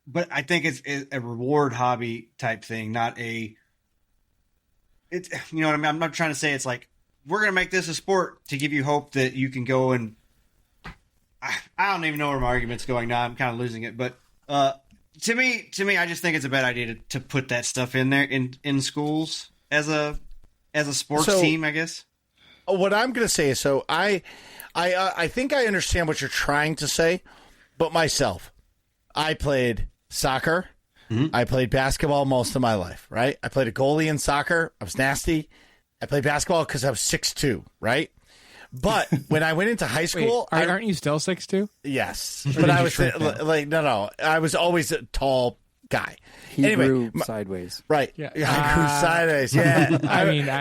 but I think it's a reward hobby type thing, not a. It's, you know what I mean? I'm not trying to say it's like, we're going to make this a sport to give you hope that you can go and... I don't even know where my argument's going now. I'm kind of losing it. But to me, I just think it's a bad idea to put that stuff in there in schools as a sports team, I guess. What I'm going to say is, I think I understand what you're trying to say, but myself, I played soccer. Mm-hmm. I played basketball most of my life, right? I played a goalie in soccer. I was nasty. I played basketball because I was 6'2", right? But when I went into high school... Wait, aren't you still 6'2"? Yes. But I was like, no. I was always a tall guy. He grew sideways. Right. Yeah. I grew sideways. Yeah.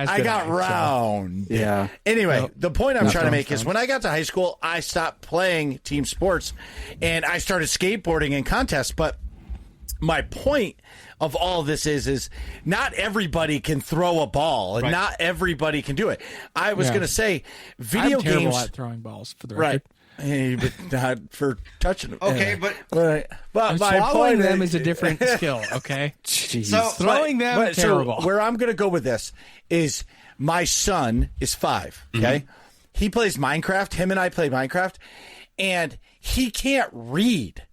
I got round. So. Yeah. Anyway, the point I'm trying to make is when I got to high school, I stopped playing team sports and I started skateboarding in contests. But my point of all this is not everybody can throw a ball and not everybody can do it. I was going to say video I'm terrible at throwing balls for the record. Right. Hey, but not for touching them. Okay, but my swallowing them is a different skill. Okay, jeez. So throwing them terrible. So where I'm going to go with this is my son is 5. Okay, he plays Minecraft. Him and I play Minecraft, and he can't read.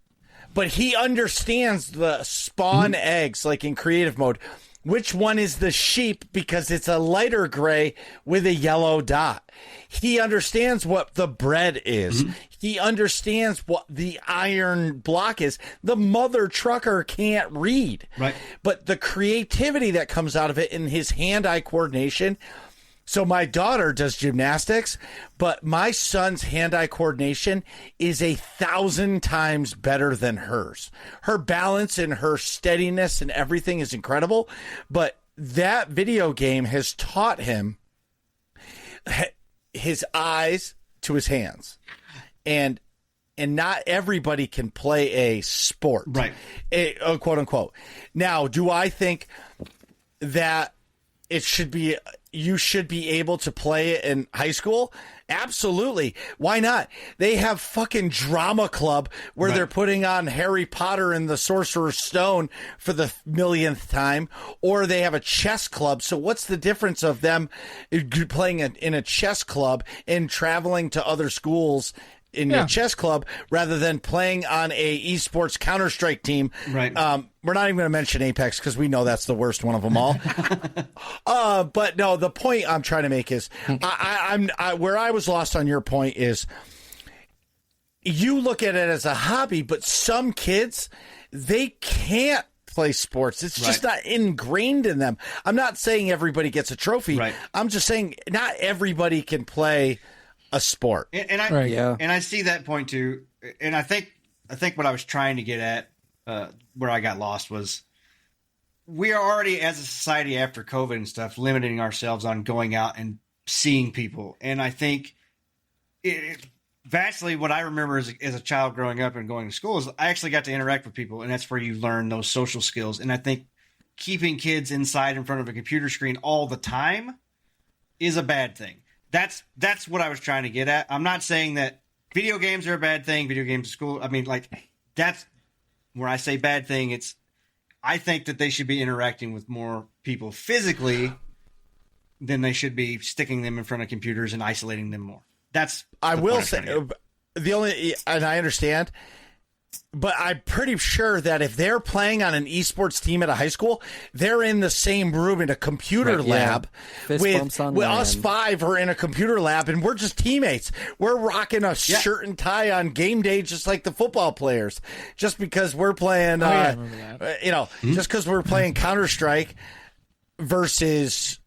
But he understands the spawn eggs, like in creative mode. Which one is the sheep because it's a lighter gray with a yellow dot. He understands what the bread is. He understands what the iron block is. The mother trucker can't read. Right. But the creativity that comes out of it in his hand-eye coordination. So my daughter does gymnastics, but my son's hand-eye coordination is 1,000 times better than hers. Her balance and her steadiness and everything is incredible, but that video game has taught him his eyes to his hands. And not everybody can play a sport. Right. Quote unquote. Now, do I think that you should be able to play it in high school? Absolutely. Why not? They have fucking drama club where they're putting on Harry Potter and the Sorcerer's Stone for the millionth time, or they have a chess club. So what's the difference of them playing in a chess club and traveling to other schools in a chess club rather than playing on a esports Counter-Strike team? Right. We're not even going to mention Apex because we know that's the worst one of them all. But no, the point I'm trying to make is where I was lost on your point is you look at it as a hobby, but some kids, they can't play sports. It's just not ingrained in them. I'm not saying everybody gets a trophy. Right. I'm just saying not everybody can play a sport. And I see that point too. And I think what I was trying to get at, where I got lost was we are already as a society after COVID and stuff limiting ourselves on going out and seeing people. And I think vastly what I remember as a child growing up and going to school is I actually got to interact with people, and that's where you learn those social skills. And I think keeping kids inside in front of a computer screen all the time is a bad thing. That's what I was trying to get at. I'm not saying that video games are a bad thing, video games at school. I mean, like, that's where I say bad thing. I think that they should be interacting with more people physically than they should be sticking them in front of computers and isolating them more. I will say the only, and I understand, but I'm pretty sure that if they're playing on an esports team at a high school, they're in the same room in a computer lab with us 5 are in a computer lab, and we're just teammates. We're rocking a shirt and tie on game day, just like the football players. Just because we're playing, just because we're playing Counter-Strike versus,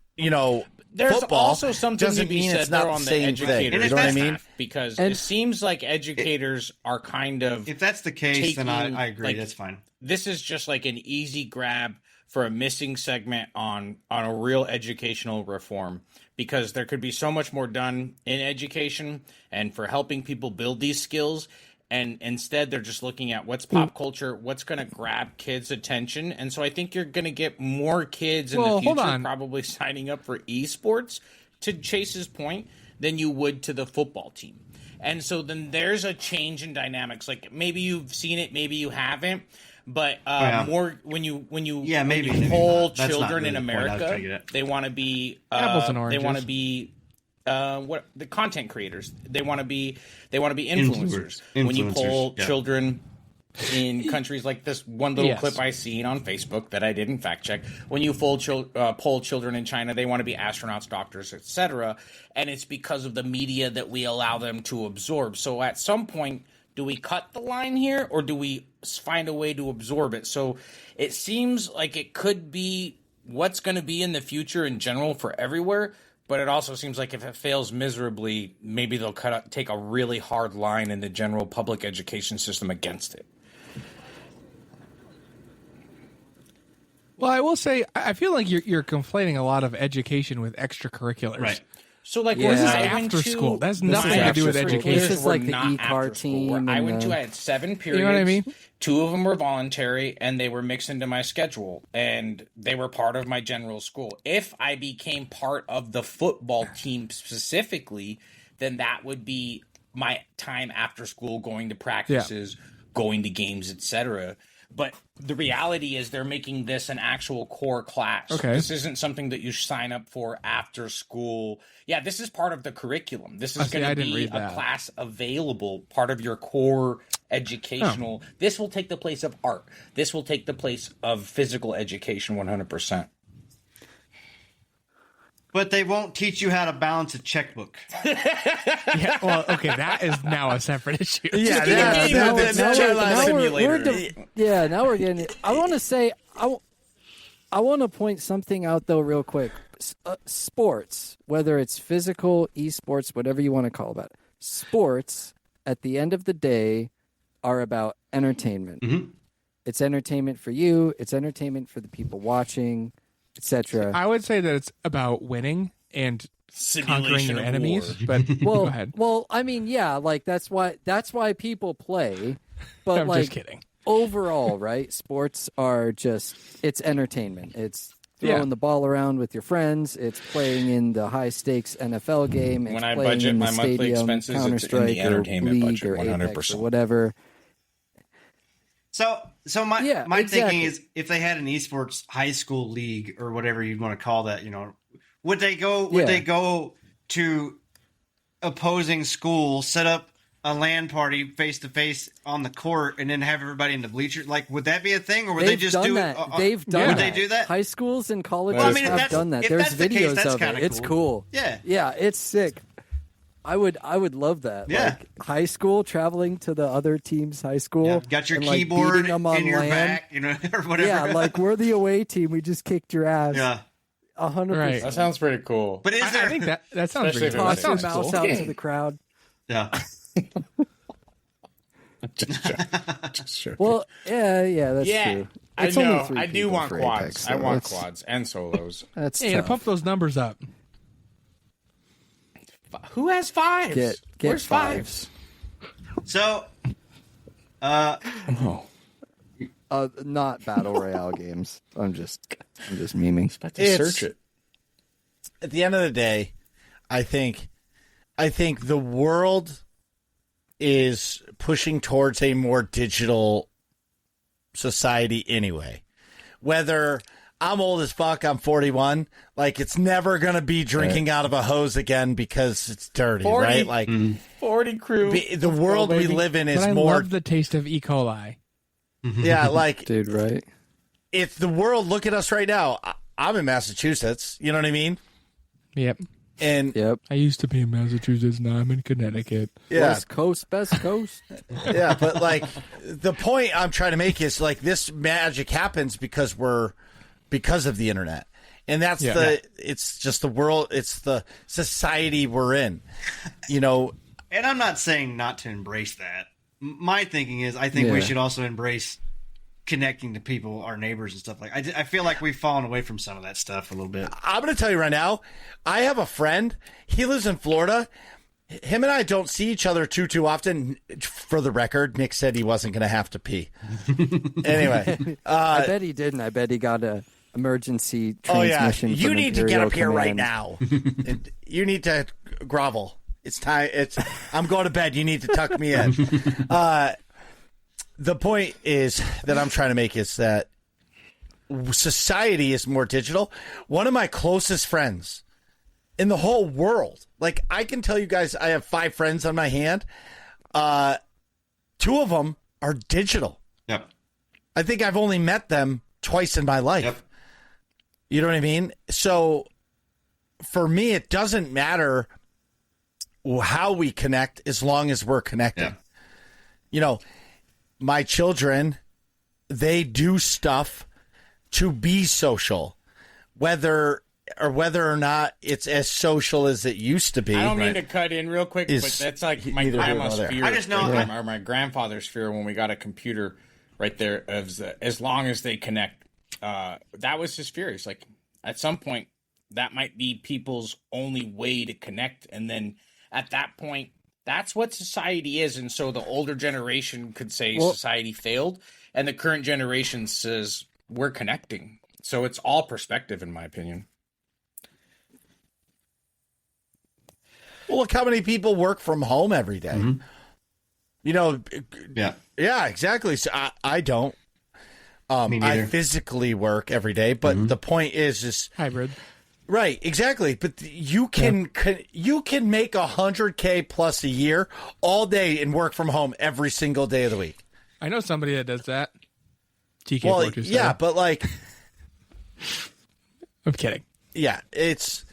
there's football also something to be said there on the educators. You know what I mean? Because it seems like educators are kind of... If that's the case, then I agree. Like, that's fine. This is just like an easy grab for a missing segment on a real educational reform, because there could be so much more done in education and for helping people build these skills. And instead, they're just looking at what's pop culture, what's going to grab kids' attention. And so I think you're going to get more kids in the future probably signing up for esports, to Chase's point, than you would to the football team. And so then there's a change in dynamics. Like, maybe you've seen it, maybe you haven't. But more when you poll children in America, they want to be apples and oranges. They want to be what the content creators. They want to be influencers. When you poll children in countries like this one little clip I seen on Facebook that I didn't fact check. When you poll children in China, they want to be astronauts, doctors, etc. And it's because of the media that we allow them to absorb. So at some point, do we cut the line here, or do we find a way to absorb it? So it seems like it could be what's going to be in the future in general for everywhere. But it also seems like if it fails miserably, maybe they'll take a really hard line in the general public education system against it. Well, I will say, I feel like you're conflating a lot of education with extracurriculars. Right. So, like, this is after school. That has nothing to do with education. This is like the e-car team. I went to, I had 7 periods. You know what I mean? 2 of them were voluntary, and they were mixed into my schedule, and they were part of my general school. If I became part of the football team specifically, then that would be my time after school, going to practices, going to games, etc. But the reality is they're making this an actual core class. Okay. This isn't something that you sign up for after school. Yeah, this is part of the curriculum. This is going to be a class available, part of your core educational. This will take the place of art. This will take the place of physical education 100%. But they won't teach you how to balance a checkbook. Yeah, well, okay, that is now a separate issue. Yeah, now we're getting it. I want to say, I want to point something out, though, real quick. Sports, whether it's physical, esports, whatever you want to call it, sports, at the end of the day, are about entertainment. Mm-hmm. It's entertainment for you. It's entertainment for the people watching, etc. I would say that it's about winning and conquering your enemies. But well, go ahead. Well, I mean, yeah, like that's why people play. But I'm like, just kidding. Overall, right? Sports are it's entertainment. It's throwing the ball around with your friends. It's playing in the high stakes NFL game. It's when I playing budget in the my monthly stadium, expenses, Counter-Strike, it's in the entertainment League budget, or 100%. Apex or whatever. So my exactly. thinking is, if they had an esports high school league or whatever you'd want to call that, would they go to opposing schools, set up a LAN party face to face on the court, and then have everybody in the bleachers? Like, would that be a thing, or would they just do that? it? They've done would that. they do that? High schools and colleges have done that. There's videos of it. It's cool. Yeah, it's sick. I would love that. Yeah. Like high school, traveling to the other team's high school. Yeah. Got your and, keyboard in your back, or whatever. Yeah, like we're the away team. We just kicked your ass. Yeah. 100%. Right. That sounds pretty cool. But is there? I think that sounds pretty cool. Toss That your sounds mouse cool. out to the crowd. Yeah. Just sure. Well, yeah, that's true. I It's only know. 3 I do people want for quads. Apex, I though. want That's- quads and solos. That's Yeah, to tough. pump those numbers up. Who has 5s? Get Where's 5s. So, Not battle royale games. I'm just memeing. Search it. At the end of the day, I think the world is pushing towards a more digital society anyway. Whether I'm old as fuck, I'm 41, like it's never going to be drinking out of a hose again because it's dirty, 40. right? Like 40 crew. the world we live in is But I more love the taste of E. coli. yeah, like Dude, right? it's the world. Look at us right now. I'm in Massachusetts, you know what I mean? Yep. And Yep. I used to be in Massachusetts. Now I'm in Connecticut. yeah, West Coast, best coast. yeah, but like the point I'm trying to make is like this magic happens because of the internet. And that's it's just the world, it's the society we're in. and I'm not saying not to embrace that. My thinking is, I think we should also embrace connecting to people, our neighbors and stuff like. I feel like we've fallen away from some of that stuff a little bit. I'm going to tell you right now, I have a friend. He lives in Florida. Him and I don't see each other too often. For the record, Nick said he wasn't going to have to pee. Anyway. I bet he didn't. I bet he got a emergency transmission. Oh, yeah. You from need to get Imperial up here right Command. now. You need to grovel. It's time. I'm going to bed. You need to tuck me in. The point is that I'm trying to make is that society is more digital. One of my closest friends in the whole world, like I can tell you guys, I have 5 friends on my hand. 2 of them are digital. Yep. I think I've only met them twice in my life. Yep. You know what I mean? So for me, it doesn't matter how we connect as long as we're connected. Yeah. You know, my children, they do stuff to be social, whether or not it's as social as it used to be. I don't mean to cut in real quick, but that's like my grandma's fear. I just know or my grandfather's fear when we got a computer right there. As long as they connect, that was his fear. He's like, at some point, that might be people's only way to connect, and then at that point, that's what society is. And so the older generation could say society failed, and the current generation says we're connecting. So it's all perspective, in my opinion. Well, look how many people work from home every day. Mm-hmm. You know, yeah, exactly. So I don't. I physically work every day, but the point is hybrid. Right, exactly. But you can make $100K plus a year all day and work from home every single day of the week. I know somebody that does that. TK Well, yeah, but like, I'm kidding. Yeah, it's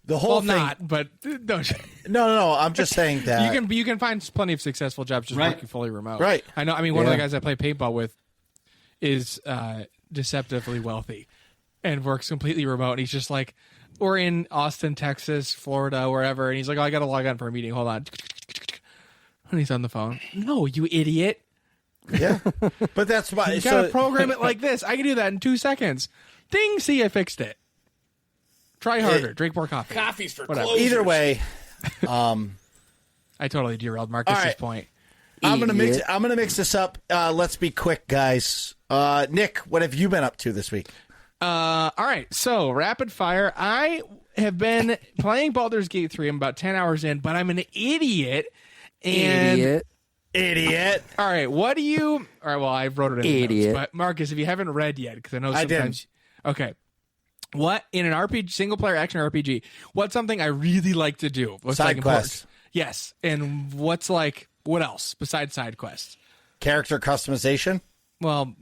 the whole thing. Not, but don't. No. I'm just saying that you can find plenty of successful jobs just working fully remote. Right. I know. I mean, one of the guys I play paintball with is deceptively wealthy and works completely remote. And he's just like, we're in Austin, Texas, Florida, wherever, and he's like, oh, I got to log on for a meeting. Hold on. And he's on the phone. No, you idiot. Yeah, but that's why you gotta program it like this. I can do that in 2 seconds. Ding! See, I fixed it. Try harder. Drink more coffee. Coffee's for whatever. closers. Either way, I totally derailed Marcus's right. point. I'm gonna mix this up. Let's be quick, guys. Nick, what have you been up to this week? All right, so rapid fire. I have been playing Baldur's Gate 3. I'm about 10 hours in, but I'm an idiot. Idiot. All right, what do you... All right, well, I wrote it in the notes, but Marcus, if you haven't read yet, because I know sometimes... Okay. What, in an RPG, single-player action RPG, what's something I really like to do? What's side quests. Yes, and what's like... What else besides side quests? Character customization? Well,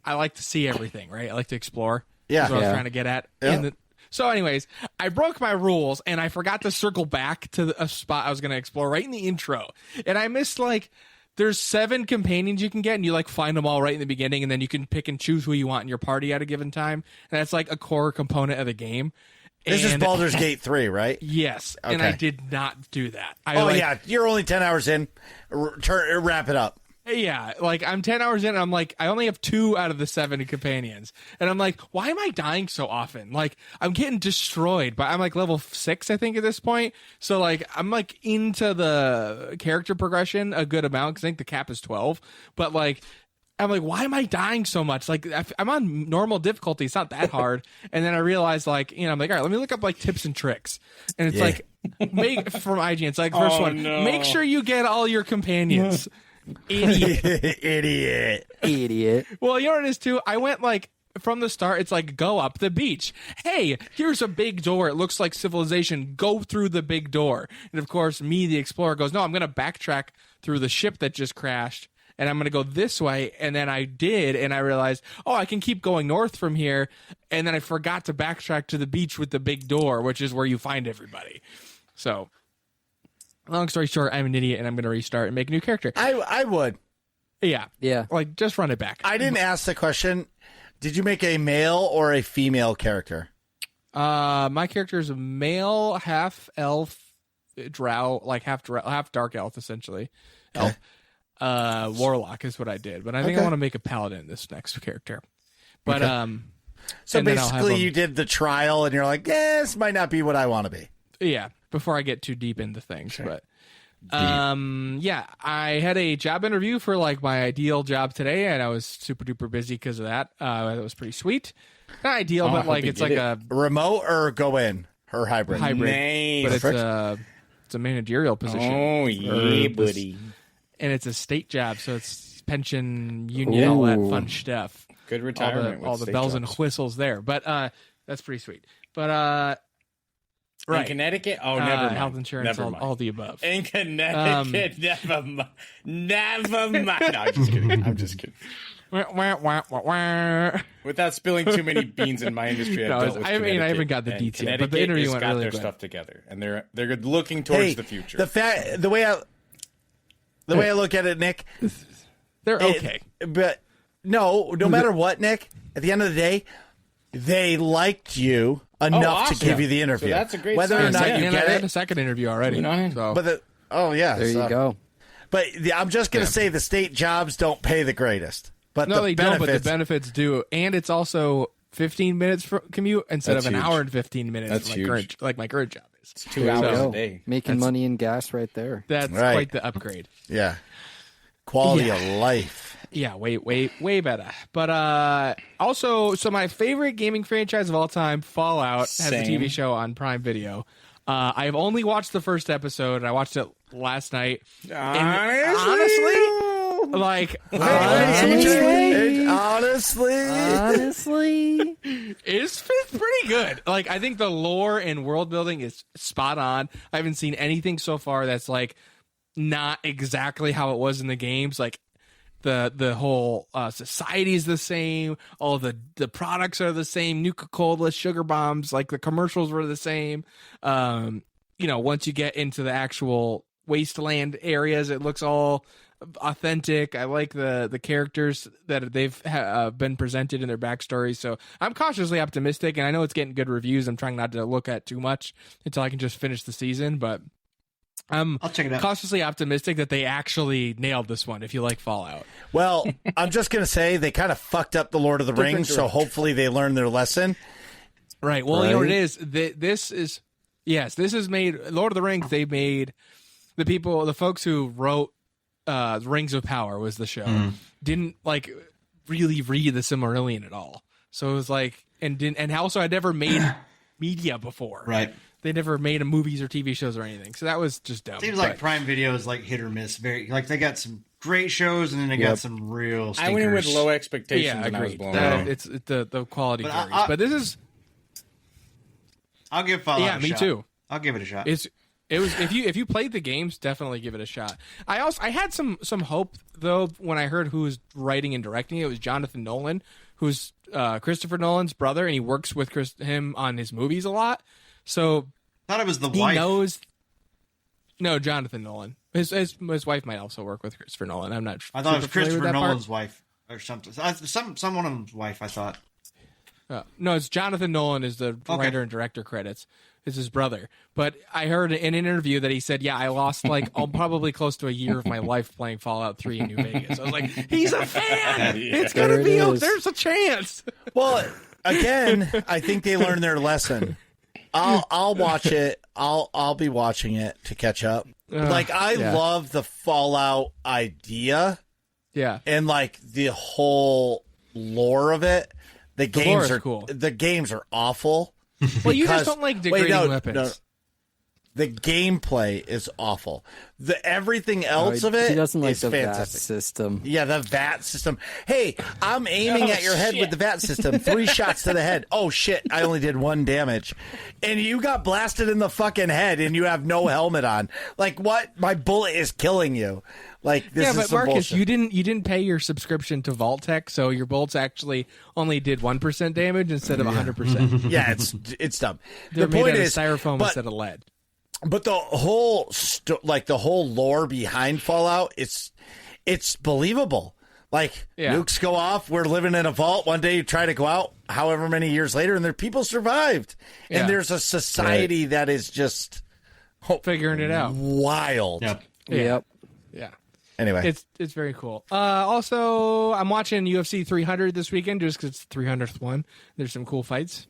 I like to see everything, right? I like to explore. Yeah. That's what I was trying to get at. Yeah. So anyways, I broke my rules, and I forgot to circle back to a spot I was going to explore right in the intro. And I missed, like, there's 7 companions you can get, and you, like, find them all right in the beginning, and then you can pick and choose who you want in your party at a given time. And that's, like, a core component of the game. This is Baldur's Gate 3, right? Yes, okay. And I did not do that. Yeah, you're only 10 hours in. Wrap it up. Yeah, like I'm 10 hours in and I'm like, I only have 2 out of the 7 companions. And I'm like, why am I dying so often? Like, I'm getting destroyed, but I'm like level 6, I think, at this point. So like, I'm like into the character progression a good amount because I think the cap is 12. But like, I'm like, why am I dying so much? Like, I'm on normal difficulty. It's not that hard. And then I realized, like, I'm like, all right, let me look up like tips and tricks. And it's like, from IGN, it's like, first one, make sure you get all your companions. Idiot. Well, you know what it is too? I went like from the start, it's like go up the beach. Hey, here's a big door. It looks like civilization. Go through the big door. And of course, me, the explorer, goes, no, I'm going to backtrack through the ship that just crashed. And I'm going to go this way. And then I did. And I realized, oh, I can keep going north from here. And then I forgot to backtrack to the beach with the big door, which is where you find everybody. So long story short, I'm an idiot and I'm going to restart and make a new character. I would. Yeah. Yeah. Like, just run it back. I didn't ask the question. Did you make a male or a female character? My character is a male, half elf, drow, like half dark elf, essentially. Okay. Elf. Warlock is what I did. But I think I want to make a paladin this next character. But, so basically you did the trial and you're like, this might not be what I want to be. Yeah. Before I get too deep into things, but yeah, I had a job interview for like my ideal job today, and I was super duper busy because of that. That was pretty sweet. Not ideal, but like it's like a remote or go in or hybrid. Nice. But it's a managerial position. Oh yeah, buddy. And it's a state job, so it's pension, union, all that fun stuff. Good retirement. All the bells and whistles there, but that's pretty sweet. But Right. In Connecticut? Oh, never mind. Health insurance, all the above. In Connecticut, never mind. Never mind. No, I'm just kidding. I'm just kidding. Without spilling too many beans in my industry, I haven't got the details, but the interview went really their good. Stuff together, and they're looking towards the future. The way I look at it, Nick, they're okay. But no matter what, Nick, at the end of the day, they liked you enough to give you the interview. So that's a great whether or not you get it. A second interview already. So. But there you go. But I'm just going to say the state jobs don't pay the greatest. But no, they don't. But the benefits do, and it's also 15 minutes for commute instead of an hour and 15 minutes. That's huge. Like my current job is. It's 2 hours a day. Making money in gas right there. That's quite the upgrade. Yeah, quality of life. Yeah, way better. But also, so my favorite gaming franchise of all time, Fallout, has a TV show on Prime Video. I've only watched the first episode, and I watched it last night. Honestly, it's pretty good. Like, I think the lore and world building is spot on. I haven't seen anything so far that's like not exactly how it was in the games. Like the whole society is the same. All the products are the same. Nuka-Cola, sugar bombs, like the commercials were the same. Once you get into the actual wasteland areas, it looks all authentic. I like the characters that they've been presented in their backstories. So I'm cautiously optimistic, and I know it's getting good reviews. I'm trying not to look at too much until I can just finish the season, but I'll check it out. Cautiously optimistic that they actually nailed this one if you like Fallout. Well, I'm just going to say they kind of fucked up the Lord of the Rings, so hopefully they learned their lesson. Right. Well, you know what it is? This is made, Lord of the Rings, they made the folks who wrote Rings of Power was the show, didn't like really read the Silmarillion at all. So it was like, and also had never made media before. Right. They never made movies or TV shows or anything. So that was just dumb. Seems like Prime Video is like hit or miss. Very like they got some great shows and then they got some real stinkers. I went in with low expectations. Yeah, and I was agreed. blown away. It's the quality varies. But this is. I'll give Fallout a shot. Yeah, me too. I'll give it a shot. It was if you played the games, definitely give it a shot. I had some hope though when I heard who was writing and directing it. It was Jonathan Nolan, who's Christopher Nolan's brother, and he works with him on his movies a lot. So I thought it was the wife. No, Jonathan Nolan. His wife might also work with Christopher Nolan. I'm not. I thought it was Christopher Nolan's wife or something. Someone of his wife. I thought. No, it's Jonathan Nolan is the writer and director credits. It's his brother. But I heard in an interview that he said, yeah, I lost probably close to a year of my life playing Fallout 3 in New Vegas. I was like, he's a fan. It's going to be, there's a chance. Well, again, I think they learned their lesson. I'll watch it. I'll be watching it to catch up. I love the Fallout idea. Yeah. And like the whole lore of it. The games are cool. The games are awful. Well, you just don't like degrading weapons. No. The gameplay is awful. Everything else of it he doesn't like is the fantastic. VAT system. Yeah, the VAT system. Hey, I'm aiming at your head with the VAT system. 3 shots to the head. Oh, shit, I only did 1 damage. And you got blasted in the fucking head and you have no helmet on. Like, what? My bullet is killing you. Like, this is but some Marcus, bullshit. you didn't pay your subscription to Vault-Tec, so your bullets actually only did 1% damage instead of 100%. Yeah, it's dumb. They're the made point out of is, styrofoam instead of lead. But the whole the whole lore behind Fallout, it's believable. Like, nukes go off, we're living in a vault. One day you try to go out, however many years later, and people survived. Yeah. And there's a society that is just figuring it out. Wild. Yep. Yeah. Anyway, it's very cool. Also, I'm watching UFC 300 this weekend just because it's the 300th one. There's some cool fights,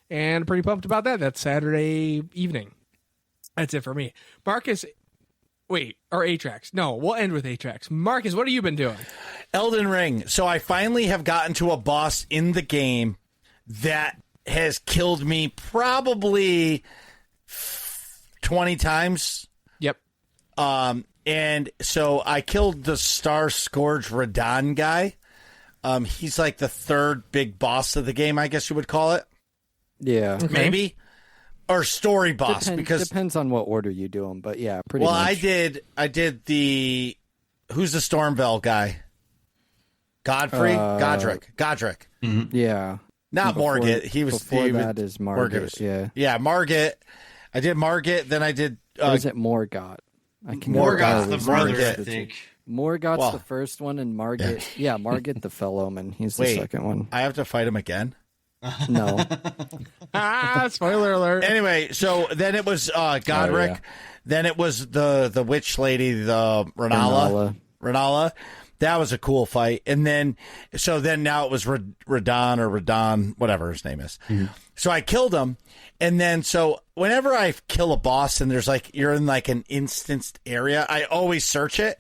and pretty pumped about that. That's Saturday evening. That's it for me. Marcus, or Atrax. No, we'll end with Atrax. Marcus, what have you been doing? Elden Ring. So I finally have gotten to a boss in the game that has killed me probably 20 times. Yep. And so I killed the Star Scourge Radon guy. He's like the 3rd big boss of the game, I guess you would call it. Yeah. Okay. Maybe. or story boss because depends on what order you do them, but yeah, pretty much. Well, I did the who's the Stormville guy? Godric. Mm-hmm. Yeah, not Morgott. He was before that is Morgott. Yeah, Morgott. I did Morgott. Then I did. Or is it Morgott? Morgott's the brother, I think. Morgott's the first one, and Margit. Yeah, Margit the Fellowman. He's the second one. I have to fight him again. No. Spoiler alert. Anyway, so then it was Godric. Yeah. Then it was the witch lady, the Renala. That was a cool fight. And then now it was Radon, whatever his name is. Mm-hmm. So I killed him. And then so whenever I kill a boss and there's you're in an instanced area, I always search it.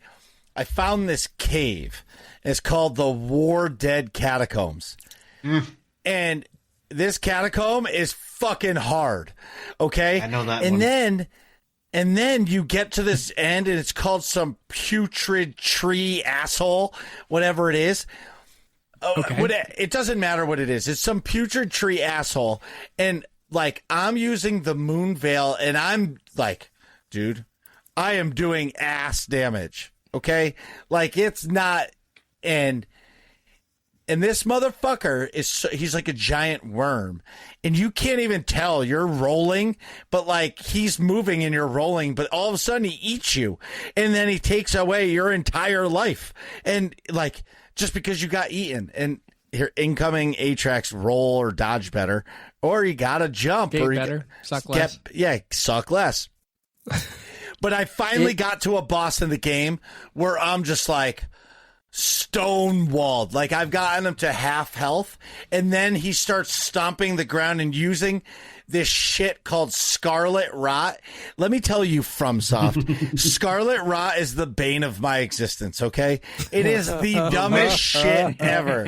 I found this cave. It's called the War Dead Catacombs. Mm. And this catacomb is fucking hard. Okay? I know that one. And then you get to this end, and it's called some putrid tree asshole, whatever it is. Okay. It doesn't matter what it is. It's some putrid tree asshole. And, I'm using the moon veil, and I'm dude, I am doing ass damage. Okay? It's not... And this motherfucker he's like a giant worm. And you can't even tell. You're rolling, but he's moving and you're rolling, but all of a sudden he eats you. And then he takes away your entire life. And just because you got eaten. And here, incoming Atrax, roll or dodge better. Or you gotta jump. Gate or better. Suck less. Suck less. But I finally got to a boss in the game where I'm just stonewalled. I've gotten him to half health, and then he starts stomping the ground and using this shit called Scarlet Rot. Let me tell you, FromSoft, Scarlet Rot is the bane of my existence, okay? It is the dumbest shit ever.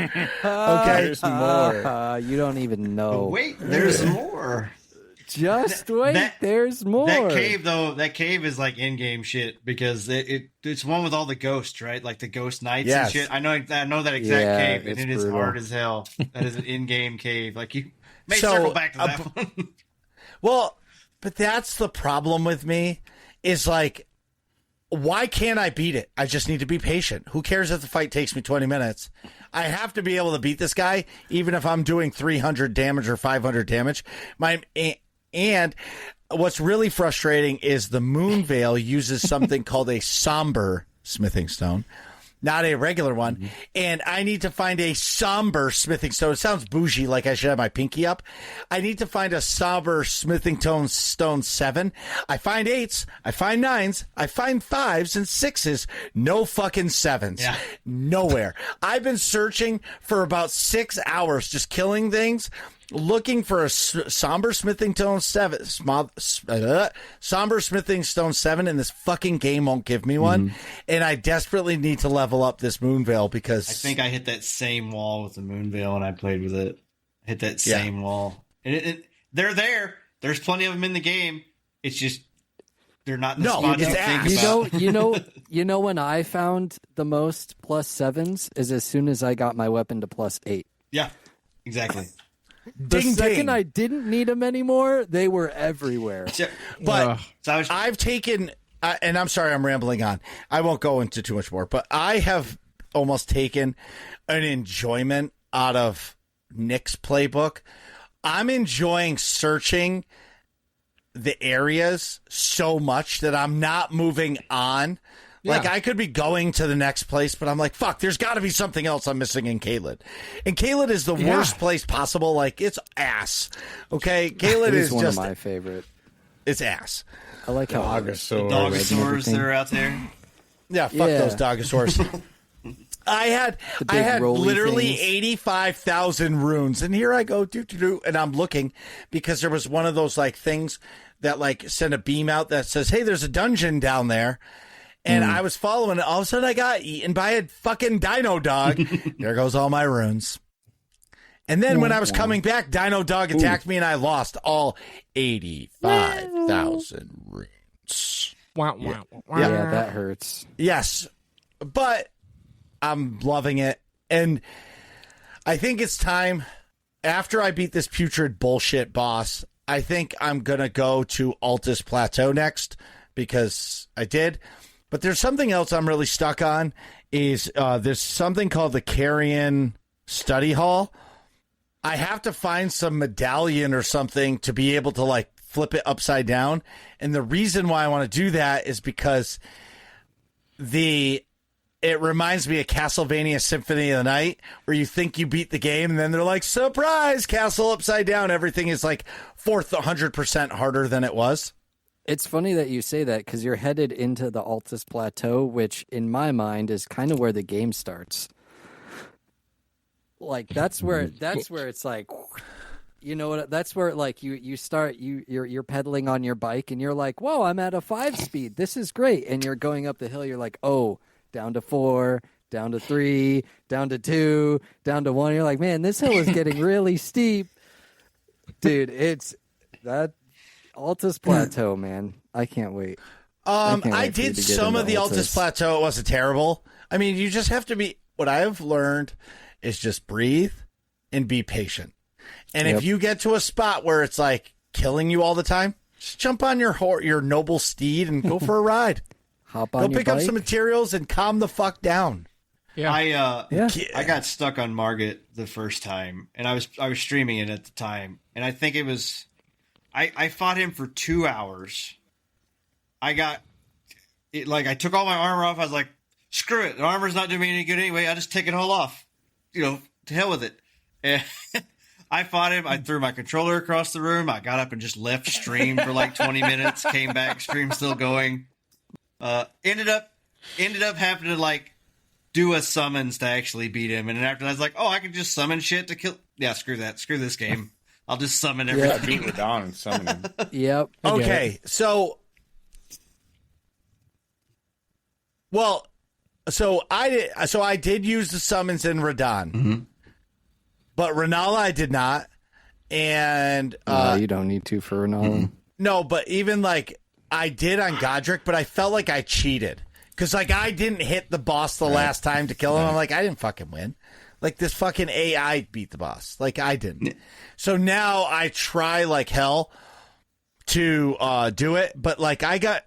Okay? There's more. You don't even know. Wait, there's more. Just wait, there's more. That cave is in-game shit because it's one with all the ghosts, right? The ghost knights and shit. I know that exact cave, and it is hard as hell. That is an in-game cave. You may circle back to that one. Well, but that's the problem with me is why can't I beat it? I just need to be patient. Who cares if the fight takes me 20 minutes? I have to be able to beat this guy, even if I'm doing 300 damage or 500 damage. And what's really frustrating is the moon veil uses something called a somber smithing stone, not a regular one. Mm-hmm. And I need to find a somber smithing stone. It sounds bougie, like I should have my pinky up. I need to find a somber smithing stone 7. I find 8s. I find 9s. I find 5s and 6s. No fucking 7s. Yeah. Nowhere. I've been searching for about 6 hours, just killing things, looking for a somber smithing stone 7, somber smithing stone 7, and this fucking game won't give me one. And I desperately need to level up this moon veil because I think I hit that same wall with the moon veil and I played with it. I hit that same wall, and they're there. There's plenty of them in the game. It's just they're not in the spots you think about. You know when I found the most +7s is as soon as I got my weapon to +8. Yeah, exactly. The second I didn't need them anymore, they were everywhere. But I've taken, and I'm sorry I'm rambling on. I won't go into too much more, but I have almost taken an enjoyment out of Nick's playbook. I'm enjoying searching the areas so much that I'm not moving on. Yeah. I could be going to the next place, but I'm fuck, there's got to be something else I'm missing in Caelid. And Caelid is the worst place possible. It's ass. Okay? Caelid is one just of my favorite. It's ass. I like how the Dogosaurs that are out there. Yeah, fuck those Dogosaurs. I had literally 85,000 runes, and here I go, and I'm looking because there was one of those things that send a beam out that says, "Hey, there's a dungeon down there." And I was following it. All of a sudden, I got eaten by a fucking dino dog. There goes all my runes. And then when I was coming back, dino dog attacked me, and I lost all 85,000 runes. Yeah, that hurts. Yes, but I'm loving it. And I think it's time, after I beat this putrid bullshit boss, I think I'm going to go to Altus Plateau next because I did. But there's something else I'm really stuck on is there's something called the Carrion Study Hall. I have to find some medallion or something to be able to like flip it upside down. And the reason why I want to do that is because it reminds me of Castlevania Symphony of the Night, where you think you beat the game, and then they're like, surprise, castle upside down. Everything is like 100% harder than it was. It's funny that you say that because you're headed into the Altus Plateau, which in my mind is kind of where the game starts. Like that's where it's like, you know what? That's where like you start. You're pedaling on your bike, and you're like, whoa, I'm at a 5-speed. This is great. And you're going up the hill. You're like, oh, down to 4, down to 3, down to 2, down to 1. You're like, man, this hill is getting really steep, dude. It's that Altus Plateau, man. I can't wait. I did some of the Altus Plateau. It wasn't terrible. I mean, you just have to be. What I have learned is just breathe and be patient. And if you get to a spot where it's like killing you all the time, just jump on your noble steed and go for a ride. Hop on Go pick up some materials and calm the fuck down. Yeah. I got stuck on Margit the first time, and I was streaming it at the time, and I think it was I fought him for 2 hours. I took all my armor off. I was like, screw it, the armor's not doing me any good anyway. I'll just take it all off. To hell with it. And I fought him. I threw my controller across the room. I got up and just left stream for like 20 minutes. Came back, stream still going. Ended up having to like do a summons to actually beat him. And then after that, I was like, oh, I can just summon shit to kill. Yeah, screw that. Screw this game. I'll just summon everything. Beat with Dawn and summon him. Yep. Okay, so I did use the summons in Radon, but Renala I did not, and you don't need to for Renala. No, but even like I did on Godric, but I felt like I cheated because like I didn't hit the boss the last time to kill him. I'm like, I didn't fucking win. Like this fucking AI beat the boss. Like I didn't. So now I try like hell to do it, but like I got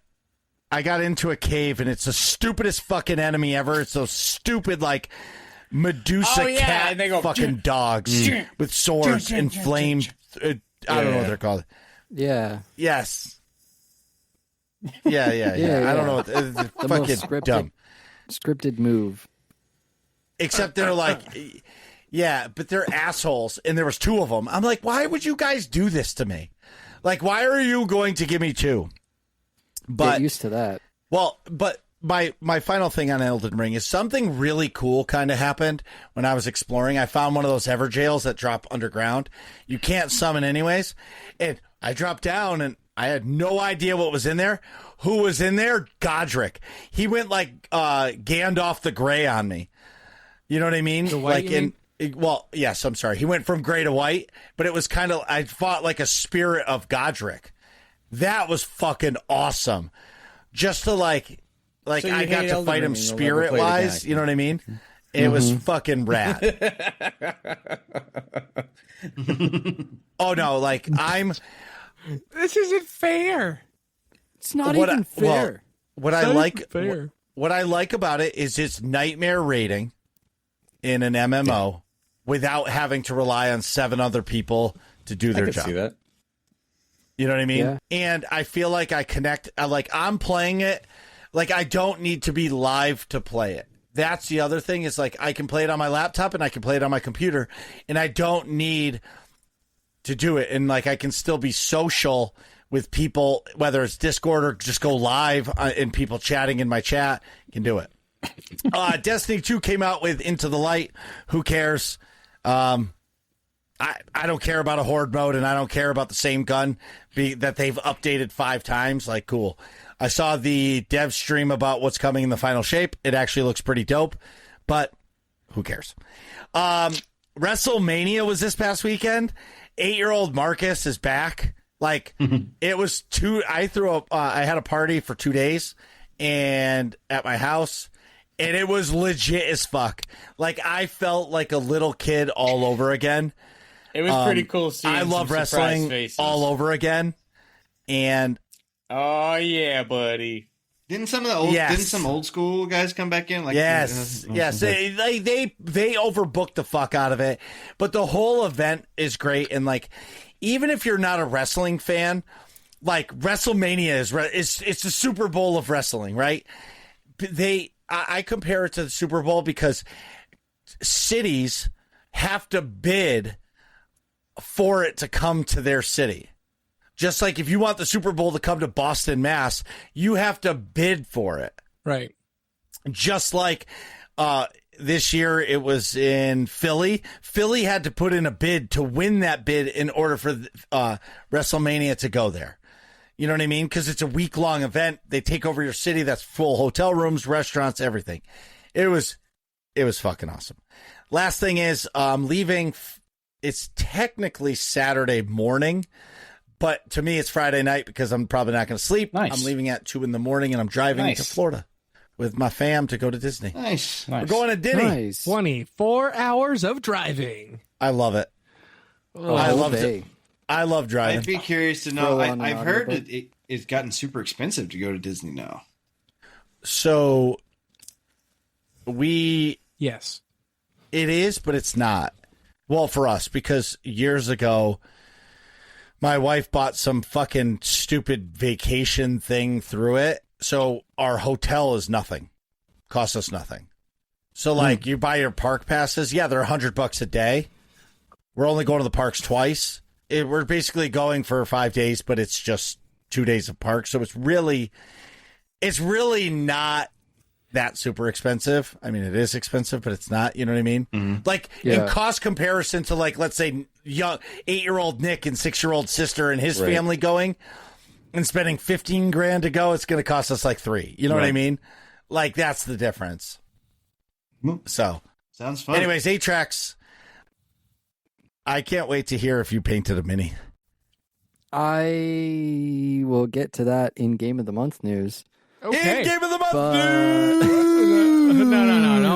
into a cave and it's the stupidest fucking enemy ever. It's those stupid like Medusa cat fucking dogs with swords and flames. I don't know what they're called. Yeah. Yes. Yeah. I don't know. What, the fucking dumb. Scripted move. Except they're like, yeah, but they're assholes. And there was 2 of them. I'm like, why would you guys do this to me? Like, why are you going to give me 2? But, get used to that. Well, but my final thing on Elden Ring is something really cool kind of happened when I was exploring. I found one of those Everjails that drop underground. You can't summon anyways. And I dropped down and I had no idea what was in there. Who was in there? Godric. He went like Gandalf the Grey on me. You know what I mean? The white, like well, yes, I'm sorry. He went from gray to white, but it was kind of, I fought like a spirit of Godric. That was fucking awesome. Just to like so I got to fight him spirit wise. You know what I mean? It was fucking rad. Oh no, like this isn't fair. It's not even fair. What I like about it is it's nightmare raiding in an MMO without having to rely on 7 other people to do their job. See that. You know what I mean? Yeah. And I feel like I connect, like I'm playing it, like I don't need to be live to play it. That's the other thing is like I can play it on my laptop and I can play it on my computer and I don't need to do it. And like I can still be social with people, whether it's Discord or just go live and people chatting in my chat, can do it. Destiny 2 came out with Into the Light. Who cares? I don't care about a horde mode, and I don't care about the same gun that they've updated 5 times. Like, cool. I saw the dev stream about what's coming in the final shape. It actually looks pretty dope, but who cares? WrestleMania was this past weekend. 8-year-old Marcus is back. Like, it was I had a party for 2 days and at my house. And it was legit as fuck. Like, I felt like a little kid all over again. It was pretty cool seeing I love wrestling faces. all over again. And oh yeah, buddy. Didn't some old school guys come back in? Like yes. They overbooked the fuck out of it, but the whole event is great. And like, even if you're not a wrestling fan, like WrestleMania it's the Super Bowl of wrestling, right? I compare it to the Super Bowl because cities have to bid for it to come to their city. Just like if you want the Super Bowl to come to Boston, Mass, you have to bid for it. Right. Just like this year it was in Philly. Philly had to put in a bid to win that bid in order for WrestleMania to go there. You know what I mean? Because it's a week-long event. They take over your city. That's full hotel rooms, restaurants, everything. It was fucking awesome. Last thing is I'm leaving. It's technically Saturday morning. But to me, it's Friday night because I'm probably not going to sleep. Nice. I'm leaving at 2 a.m. and I'm driving to Florida with my fam to go to Disney. Nice. We're going to Disney. Nice. 24 hours of driving. I love it. Oh, I love it. I love driving. I'd be curious to know. I've heard it's gotten super expensive to go to Disney now. So yes, it is, but it's not. Well, for us, because years ago, my wife bought some fucking stupid vacation thing through it. So our hotel is nothing. Costs us nothing. So like you buy your park passes. Yeah, they're $100 a day. We're only going to the parks twice. We're basically going for 5 days, but it's just 2 days of park. So it's really not that super expensive. I mean, it is expensive, but it's not, you know what I mean? Mm-hmm. Like in cost comparison to like, let's say young 8-year-old Nick and 6-year-old sister and his family going and spending $15,000 to go, it's going to cost us like $3,000. You know what I mean? Like that's the difference. So sounds fun. Anyways, 8-tracks. I can't wait to hear if you painted a mini. I will get to that in Game of the Month news. Okay. In Game of the Month news!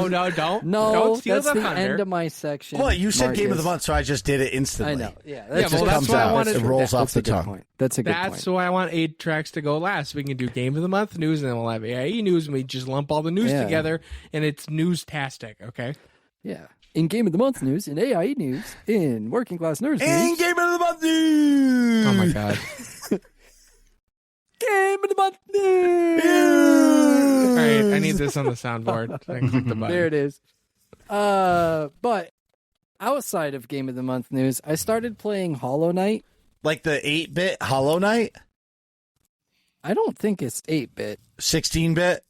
No, don't. No, don't steal that's the the thunder. end of my section. Well, you said Marcus. Game of the Month, so I just did it instantly. I know. Yeah, it just comes out. It rolls off the tongue. Point. That's a good point. That's why I want 8 tracks to go last. We can do Game of the Month news, and then we'll have AIE news, and we just lump all the news together, and it's news-tastic, okay? Yeah. In Game of the Month news, in AIE news, in Working Class Nerds news. In Game of the Month news! Oh, my God. Game of the Month news! All right, I need this on the soundboard. I can click the button. There it is. But outside of Game of the Month news, I started playing Hollow Knight. Like the 8-bit Hollow Knight? I don't think it's 8-bit. 16-bit?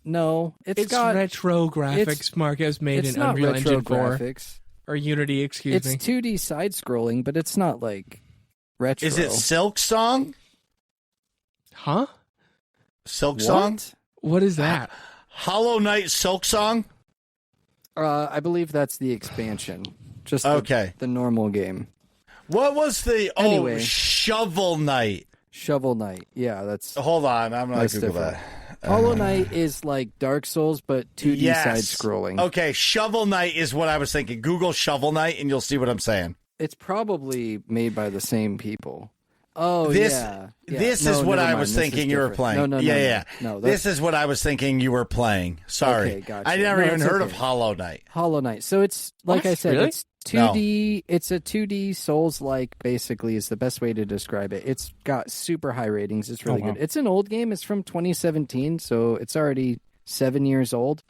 No, it's got retro graphics. Marcus made in Unreal Engine 4 graphics. Or Unity. Excuse me. It's 2D side scrolling, but it's not like retro. Is it Silk Song? Huh? Silk Song? What is that? Hollow Knight Silk Song? I believe that's the expansion. Just the normal game. What was the Shovel Knight? Shovel Knight. Yeah, that's. Hold on, I'm not Google that. Hollow Knight is like Dark Souls, but 2D side scrolling. Okay, Shovel Knight is what I was thinking. Google Shovel Knight, and you'll see what I'm saying. It's probably made by the same people. Oh, this is what I was thinking you were playing. No, this is what I was thinking you were playing. Sorry. Okay, gotcha. I never even heard of Hollow Knight. Hollow Knight. So it's, like I said, it's 2D. It's a 2D Souls-like, basically, is the best way to describe it. It's got super high ratings. It's really good. It's an old game. It's from 2017, so it's already 7 years old.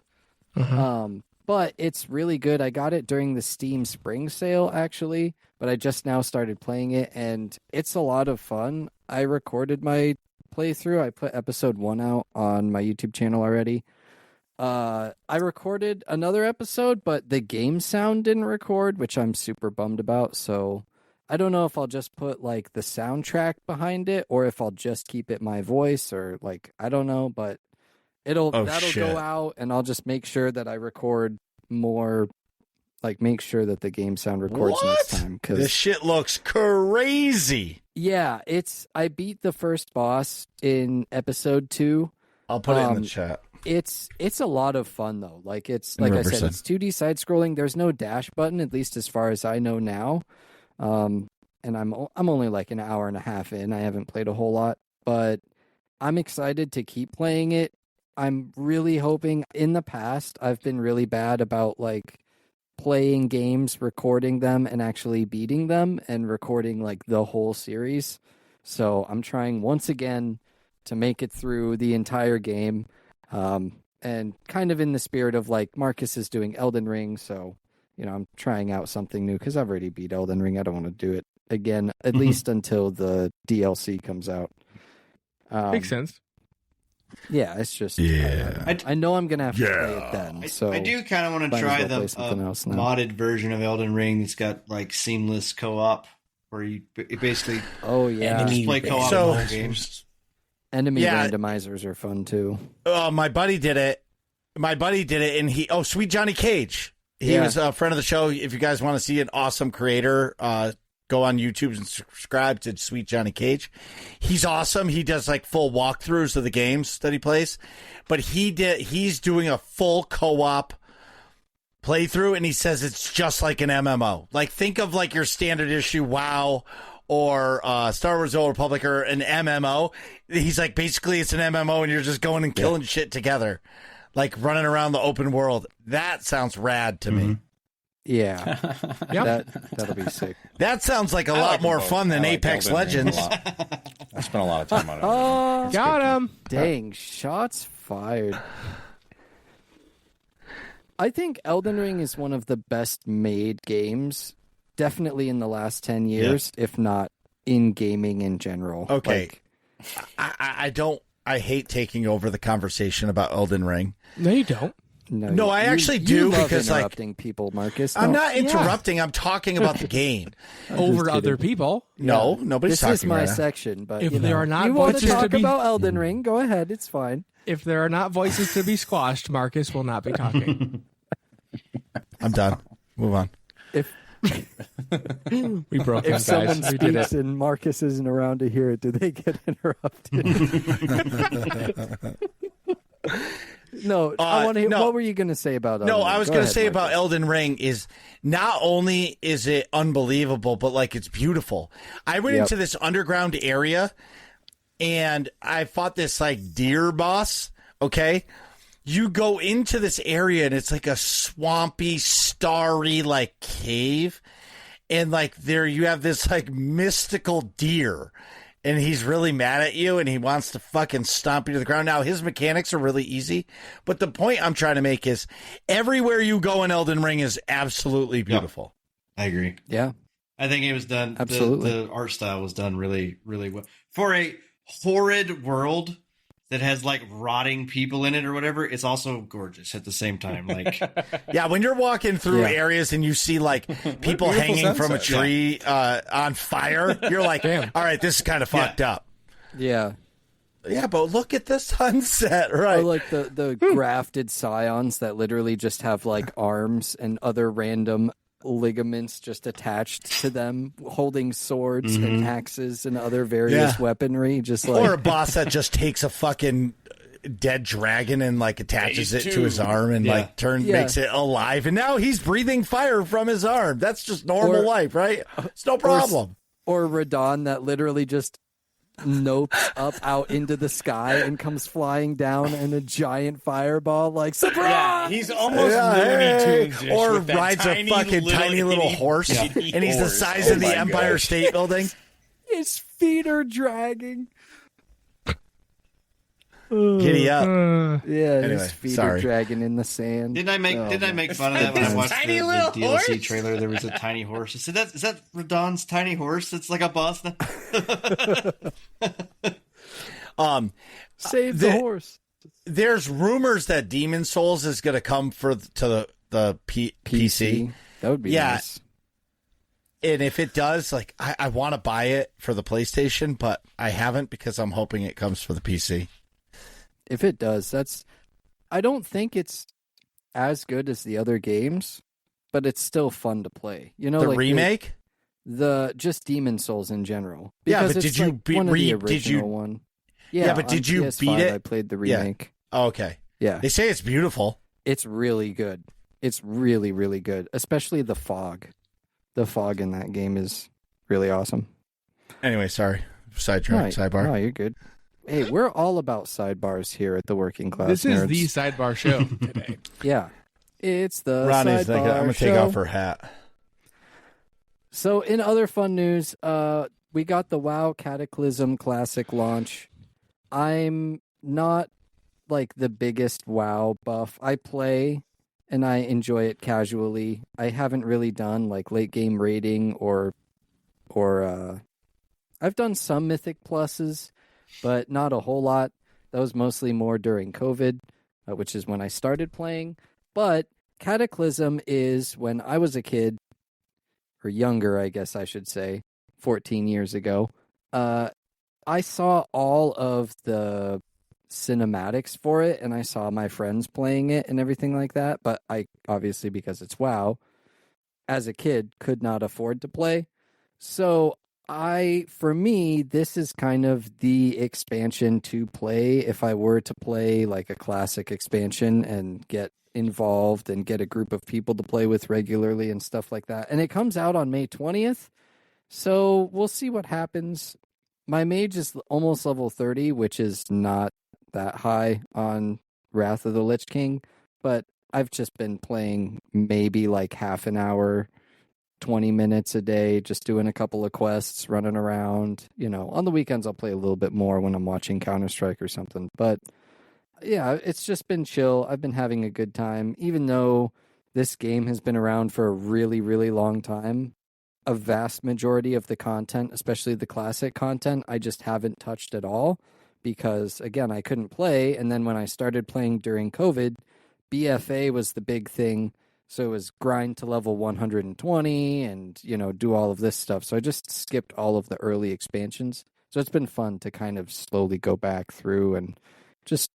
But it's really good. I got it during the Steam Spring Sale, actually, but I just now started playing it, and it's a lot of fun. I recorded my playthrough. I put episode 1 out on my YouTube channel already. I recorded another episode, but the game sound didn't record, which I'm super bummed about, so I don't know if I'll just put, like, the soundtrack behind it, or if I'll just keep it my voice, or, like, I don't know, but that'll go out, and I'll just make sure that I record more, like make sure that the game sound records next time. Cause this shit looks crazy. Yeah, I beat the first boss in episode 2. I'll put it in the chat. It's a lot of fun though. Like it's like 100%. I said, it's 2D side scrolling. There's no dash button, at least as far as I know now. And I'm only like an hour and a half in. I haven't played a whole lot, but I'm excited to keep playing it. I'm really hoping. In the past, I've been really bad about like playing games, recording them, and actually beating them, and recording like the whole series. So I'm trying once again to make it through the entire game, and kind of in the spirit of like Marcus is doing Elden Ring, so I'm trying out something new because I've already beat Elden Ring. I don't want to do it again, at least until the DLC comes out. Makes sense. Yeah, it's just I know I'm gonna have to play it then. So I do kind of want to try the modded version of Elden Ring that's got like seamless co-op, where you basically just play co-op in the games. Enemy randomizers are fun too. My buddy did it. And Sweet Johnny Cage. He was a friend of the show. If you guys want to see an awesome creator, go on YouTube and subscribe to Sweet Johnny Cage. He's awesome. He does like full walkthroughs of the games that he plays. But he's doing a full co-op playthrough, and he says it's just like an MMO. Like, think of like your standard issue WoW or Star Wars: The Old Republic or an MMO. He's like, basically it's an MMO and you're just going and killing shit together. Like running around the open world. That sounds rad to me. Yeah. That'll be sick. That sounds like a lot more fun than Apex Legends. I spent a lot of time on it. Oh, got him. Dang, shots fired. I think Elden Ring is one of the best made games, definitely in the last 10 years, if not in gaming in general. Okay. I hate taking over the conversation about Elden Ring. No, you don't. No, I actually do, because interrupting people, Marcus. I'm not interrupting. Yeah. I'm talking about the game over other people. No, nobody's talking. This is my section, but if there are not you want voices to talk about Elden Ring, go ahead. It's fine. If there are not voices to be squashed, Marcus will not be talking. I'm done. Move on. We broke If someone speaks and Marcus isn't around to hear it, do they get interrupted? No, I want to hear. What were you going to say about Elden Ring? I was going to say about Elden Ring is not only is it unbelievable, but like it's beautiful. I went into this underground area and I fought this like deer boss. Okay. You go into this area and it's like a swampy, starry like cave. And like there you have this like mystical deer. And he's really mad at you, and he wants to fucking stomp you to the ground. Now, his mechanics are really easy, but the point I'm trying to make is everywhere you go in Elden Ring is absolutely beautiful. I agree. Yeah. I think it was done, absolutely. The art style was done really, really well. For a horrid world that has like rotting people in it or whatever, it's also gorgeous at the same time. Like, yeah, when you're walking through areas and you see like people hanging from a tree on fire, you're like, damn, all right, this is kind of fucked up. Yeah. Yeah, but look at the sunset, right? Or like the grafted scions that literally just have like arms and other random ligaments just attached to them, holding swords and axes and other various weaponry. Just like, or a boss that just takes a fucking dead dragon and like attaches it to his arm and like makes it alive, and now he's breathing fire from his arm. That's just normal life, right? It's no problem. Or Radon that literally just nopes up out into the sky and comes flying down in a giant fireball, like surprise! Yeah, he's almost Looney Tunes, or rides a fucking tiny little horse, and he's the size of the Empire State Building. His feet are dragging. Giddy up. Anyway, his feet are dragging in the sand. Didn't I make fun of that when I watched the DLC trailer? There was a tiny horse. I said, is that Radon's tiny horse? It's like a boss. Save the horse. There's rumors that Demon Souls is going to come to the PC. That would be nice. And if it does, like I want to buy it for the PlayStation, but I haven't because I'm hoping it comes for the PC. If it does, I don't think it's as good as the other games, but it's still fun to play. You know, the like remake, the just Demon Souls in general. Because but did you beat the original one? Yeah, but did you PS5, beat it? I played the remake. Yeah. Oh, okay. Yeah, they say it's beautiful. It's really good. It's really, really good. Especially the fog. The fog in that game is really awesome. Anyway, sorry. Sidebar. No, you're good. Hey, we're all about sidebars here at the Working Class This Nerds. is the sidebar show today. Yeah. It's the Ronnie's sidebar I'm going to take off her hat. So in other fun news, we got the WoW Cataclysm Classic launch. I'm not like the biggest WoW buff. I play and I enjoy it casually. I haven't really done like late game raiding or I've done some Mythic Pluses, but not a whole lot. That was mostly more during COVID, which is when I started playing. But Cataclysm is when I was a kid, or younger, I guess I should say, 14 years ago. I saw all of the cinematics for it, and I saw my friends playing it and everything like that. But I, obviously, because it's WoW, as a kid, could not afford to play. So for me, this is kind of the expansion to play if I were to play like a classic expansion and get involved and get a group of people to play with regularly and stuff like that. And it comes out on May 20th. So we'll see what happens. My mage is almost level 30, which is not that high on Wrath of the Lich King, but I've just been playing maybe like half an hour, 20 minutes a day, just doing a couple of quests, running around. You know, on the weekends I'll play a little bit more when I'm watching Counter-Strike or something. But yeah, it's just been chill. I've been having a good time, even though this game has been around for a really, really long time. A vast majority of the content, especially the classic content, I just haven't touched at all because, again, I couldn't play. And then when I started playing during COVID, BFA was the big thing. So it was grind to level 120 and, you know, do all of this stuff. So I just skipped all of the early expansions. So it's been fun to kind of slowly go back through and just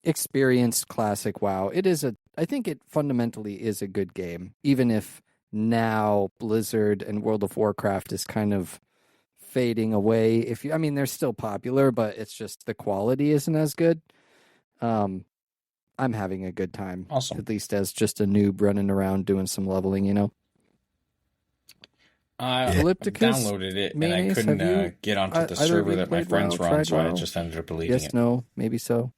experience classic WoW. I think it fundamentally is a good game, even if now Blizzard and World of Warcraft is kind of fading away. They're still popular, but it's just the quality isn't as good. I'm having a good time. Awesome. At least as just a noob running around doing some leveling, you know. Elipticus downloaded it and I couldn't get onto the server that my friends were on, so I just ended up deleting it. Yes, no, maybe so.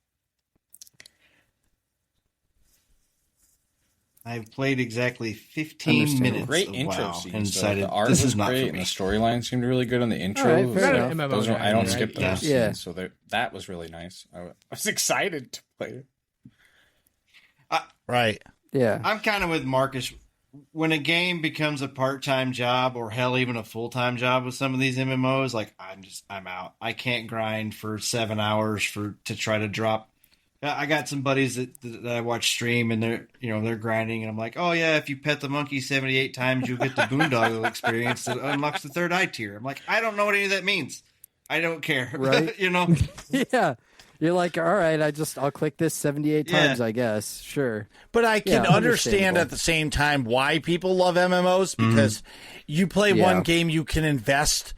I've played exactly 15 minutes. Great of intro WoW scene. and decided the art this was is not great, for and me. the storyline seemed really good on the intro. All right, fair enough. I don't skip those scenes, Yeah. so that was really nice. I was excited to play it. Right. Yeah. I'm kind of with Marcus. When a game becomes a part-time job or hell, even a full-time job with some of these MMOs, like I'm out. I can't grind for 7 hours to try to drop. I got some buddies that I watch stream and they're grinding and I'm like, oh yeah, if you pet the monkey 78 times, you'll get the boondoggle experience that unlocks the third eye tier. I'm like, I don't know what any of that means. I don't care. Right. You know? Yeah. You're like, all right, I'll click this 78 times, I guess. Sure. But I can understand at the same time why people love MMOs because you play one game, you can invest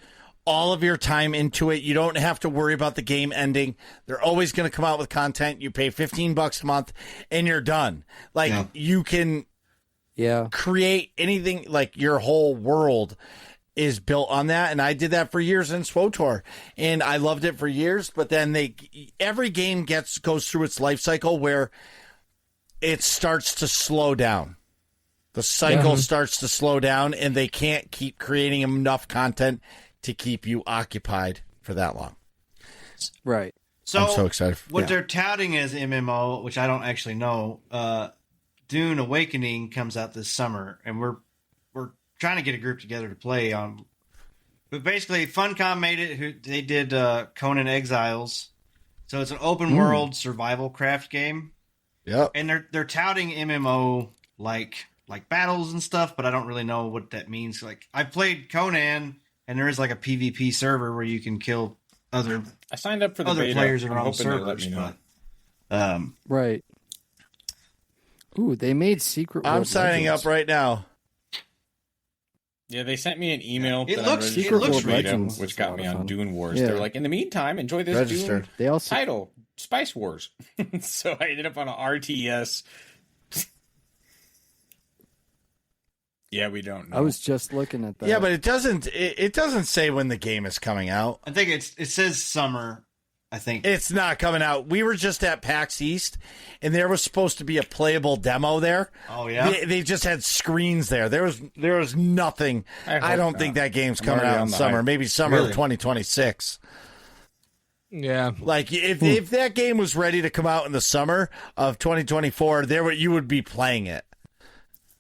all of your time into it. You don't have to worry about the game ending. They're always going to come out with content. You pay $15 a month and you're done. Like you can create anything, like your whole world is built on that. And I did that for years in SWTOR and I loved it for years. But then every game goes through its life cycle where it starts to slow down. The cycle starts to slow down and they can't keep creating enough content to keep you occupied for that long. Right. So I'm so excited. What they're touting as MMO, which I don't actually know, Dune Awakening comes out this summer, and we're trying to get a group together to play on. But basically, Funcom made it. They did Conan Exiles, so it's an open world survival craft game. Yep. And they're touting MMO like battles and stuff, but I don't really know what that means. Like I played Conan. And there is like a PvP server where you can kill other. I signed up for the other beta. players that are I'm on hoping they let servers, me know. but right. Ooh, they made Secret World I'm signing Legends. up right now. Yeah, they sent me an email. It that looks- I registered it looks for beta, Legends which is a got lot me of on fun. Dune Wars. Yeah. They're like, in the meantime, enjoy this Registered. Dune They also title, Spice Wars. So I ended up on an RTS. Yeah, we don't know. I was just looking at that. Yeah, but it doesn't say when the game is coming out. I think it says summer. I think it's not coming out. We were just at PAX East, and there was supposed to be a playable demo there. Oh yeah, they just had screens there. There was nothing. I don't think that game's coming out in summer. Maybe summer of 2026. Yeah, like if that game was ready to come out in the summer of 2024, you would be playing it.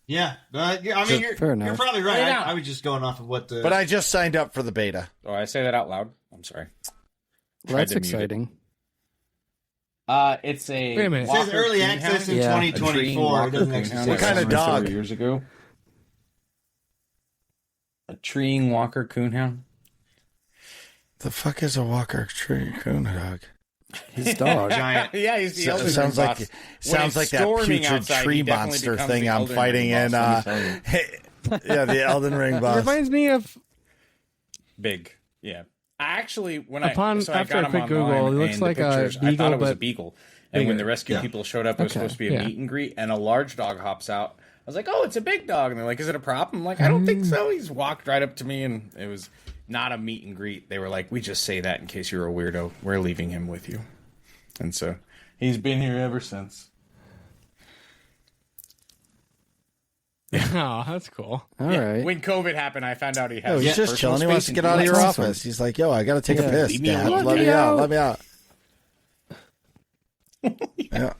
Yeah, I mean, you're probably right. I was just going off of what the. But I just signed up for the beta. Oh, I say that out loud. I'm sorry. Well, that's exciting. It's a. Wait a minute. It says early access in 2024. It doesn't actually say what kind of dog? Years ago. A treeing Walker Coonhound. The fuck is a Walker Coon dog? His dog. Giant. Yeah, he's the Elden sounds Ring like boss. sounds like that putrid outside, tree monster thing I'm fighting in. Yeah, the Elden Ring boss. It reminds me of big. Yeah. Actually, after a quick Google, it looks like a beagle. I thought it was a beagle. And when the rescue people showed up, it was supposed to be a meet and greet, and a large dog hops out. I was like, "Oh, it's a big dog," and they're like, "Is it a prop?" I'm like, "I don't think so." He's walked right up to me, and it was not a meet and greet. They were like, "We just say that in case you're a weirdo. We're leaving him with you," and so he's been here ever since. Oh, that's cool. All right. When COVID happened, I found out he has. He's just chilling. He wants to get out of your office. He's like, "Yo, I got to take a piss, Leave me Dad. alone. Let me out. Let me out." Yeah.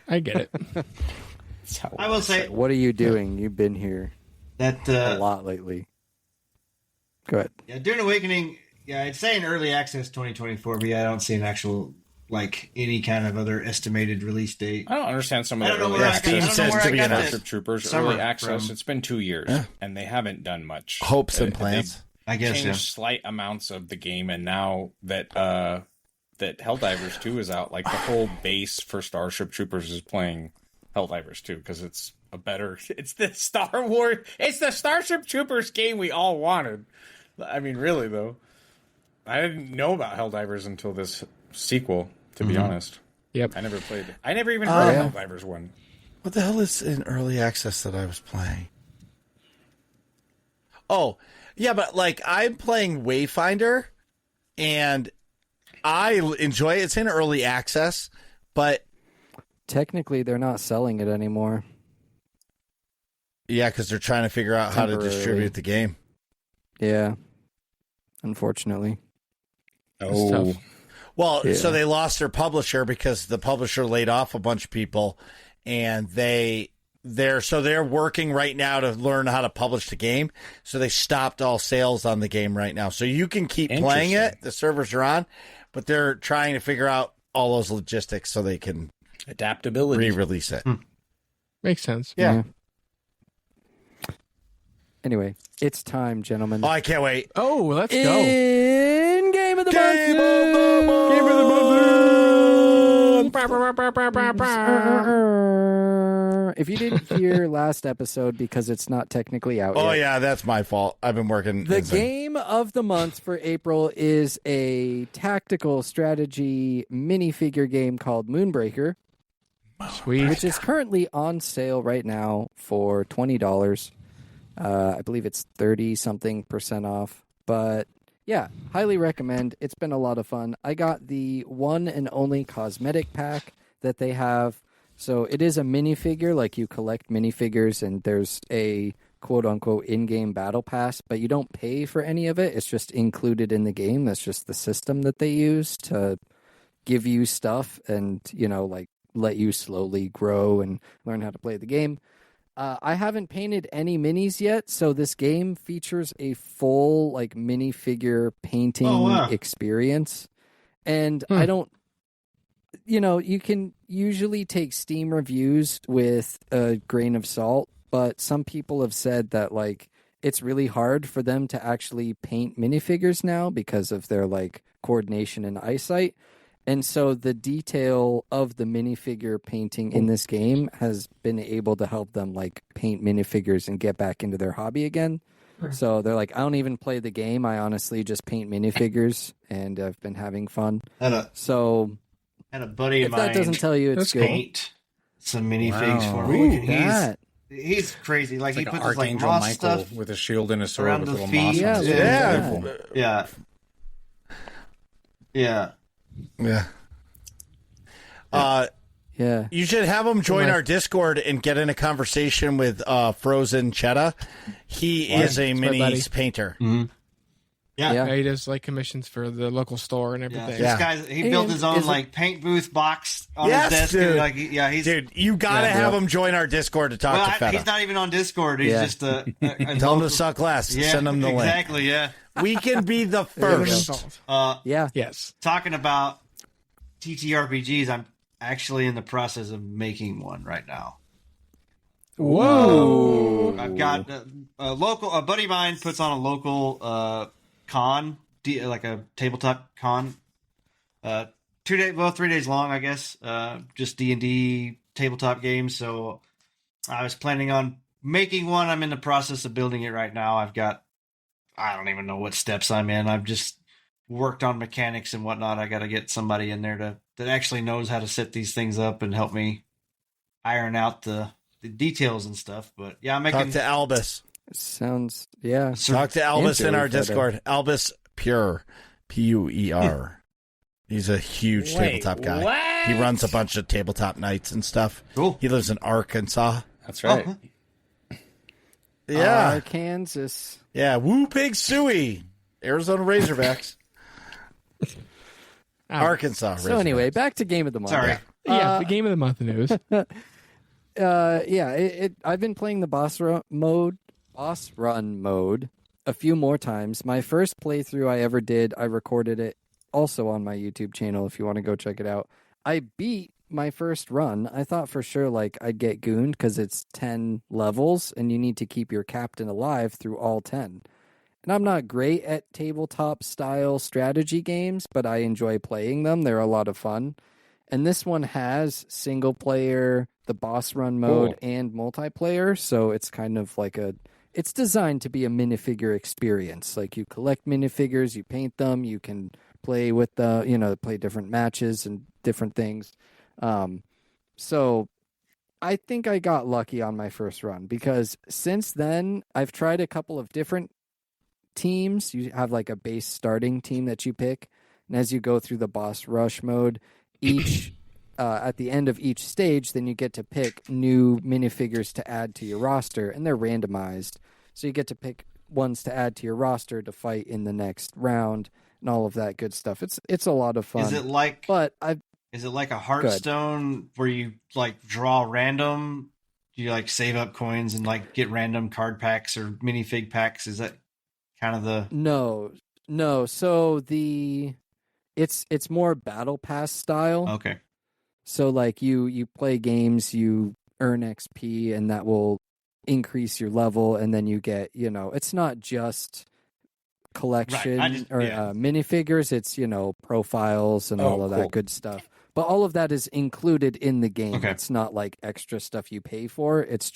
I get it. I will say, what are you doing? You've been here that a lot lately. Go ahead. Yeah, Dune Awakening. Yeah, it's saying early access 2024, but I don't see an actual any kind of other estimated release date. I don't understand some of the early access. says to be an Starship Troopers early access. It's been 2 years, and they haven't done much. Hopes and plans. I guess changed slight amounts of the game, and now that that Helldivers 2 is out, like the whole base for Starship Troopers is playing Helldivers 2 because it's it's the Starship Troopers game we all wanted. I mean, really though, I didn't know about Helldivers until this sequel. To be honest, yep, I never played it. I never even heard of Helldivers 1. What the hell is in early access that I was playing? Oh, yeah, but I'm playing Wayfinder, and I enjoy it. It's in early access, but technically they're not selling it anymore. Yeah, because they're trying to figure out how to distribute the game. Yeah, unfortunately. Oh. Well, so they lost their publisher because the publisher laid off a bunch of people, and they're working right now to learn how to publish the game. So they stopped all sales on the game right now. So you can keep playing it. The servers are on, but they're trying to figure out all those logistics so they can re-release it. Makes sense. Yeah. Anyway, it's time, gentlemen. Oh, I can't wait. Oh, let's go. In Game of the Month. Game of the Month. If you didn't hear last episode because it's not technically out yet. Oh, yeah, that's my fault. I've been working. The game of the month for April is a tactical strategy minifigure game called Moonbreaker. Sweet. Which is currently on sale right now for $20. I believe it's 30-something% off. But yeah, highly recommend. It's been a lot of fun. I got the one and only cosmetic pack that they have. So it is a minifigure, like you collect minifigures, and there's a quote-unquote in-game battle pass, but you don't pay for any of it. It's just included in the game. That's just the system that they use to give you stuff and, let you slowly grow and learn how to play the game. I haven't painted any minis yet, so this game features a full minifigure painting experience. And I don't, you can usually take Steam reviews with a grain of salt, but some people have said that it's really hard for them to actually paint minifigures now because of their coordination and eyesight. And so the detail of the minifigure painting in this game has been able to help them paint minifigures and get back into their hobby again. So they're like, I don't even play the game. I honestly just paint minifigures, and I've been having fun. Had a buddy of mine. If that doesn't tell you, it's good. Paint some minifigs for me. Look at that. He's crazy. Like, he puts his Archangel moss Michael stuff with a shield and a sword around with the little feet. moss. Yeah. Yeah. You should have him join our Discord and get in a conversation with Frozen Cheddar. He is a minis painter. Mm-hmm. Yeah, he does like commissions for the local store and everything. This guy's built his own paint booth box on his desk. Dude. He's dude, you gotta have him join our Discord to talk to Feta. He's not even on Discord. He's just tell him to suck less. Send him the link. Exactly. Yeah, we can be the first. Yes. Talking about TTRPGs, I'm actually in the process of making one right now. Whoa! I've got a buddy of mine puts on a local con, like a tabletop con. 3 days long, I guess. Just D&D tabletop games. So I was planning on making one. I'm in the process of building it right now. I don't even know what steps I'm in. I've just worked on mechanics and whatnot. I got to get somebody in there that actually knows how to set these things up and help me iron out the details and stuff. But yeah, I'm making... Talk to Albus. Sounds, Talk to Albus in our Discord. Albus Pure, Puer. He's a huge tabletop guy. What? He runs a bunch of tabletop nights and stuff. Cool. He lives in Arkansas. That's right. Yeah. Kansas. Yeah. Woo Pig Suey. Arizona Razorbacks. Arkansas. So anyway, back to Game of the Month. Sorry. The Game of the Month news. I've been playing the boss run mode a few more times. My first playthrough I ever did, I recorded it also on my YouTube channel if you want to go check it out. I beat my first run. I thought for sure I'd get gooned because it's 10 levels and you need to keep your captain alive through all 10. And I'm not great at tabletop style strategy games, but I enjoy playing them. They're a lot of fun. And this one has single player, the boss run mode, and multiplayer. So it's kind of like it's designed to be a minifigure experience. Like, you collect minifigures, you paint them, you can play with play different matches and different things. So I think I got lucky on my first run, because since then I've tried a couple of different teams. You have like a base starting team that you pick, and as you go through the boss rush mode, each at the end of each stage, then you get to pick new minifigures to add to your roster, and they're randomized. So you get to pick ones to add to your roster to fight in the next round and all of that good stuff. It's a lot of fun. Is it like a Hearthstone where you draw random? Do you save up coins and get random card packs or minifig packs? Is that kind of the... No. So it's more battle pass style. Okay. So you play games, you earn XP, and that will increase your level, and then you get, it's not just collection minifigures, it's, profiles and all of that good stuff. But all of that is included in the game. Okay. It's not extra stuff you pay for. It's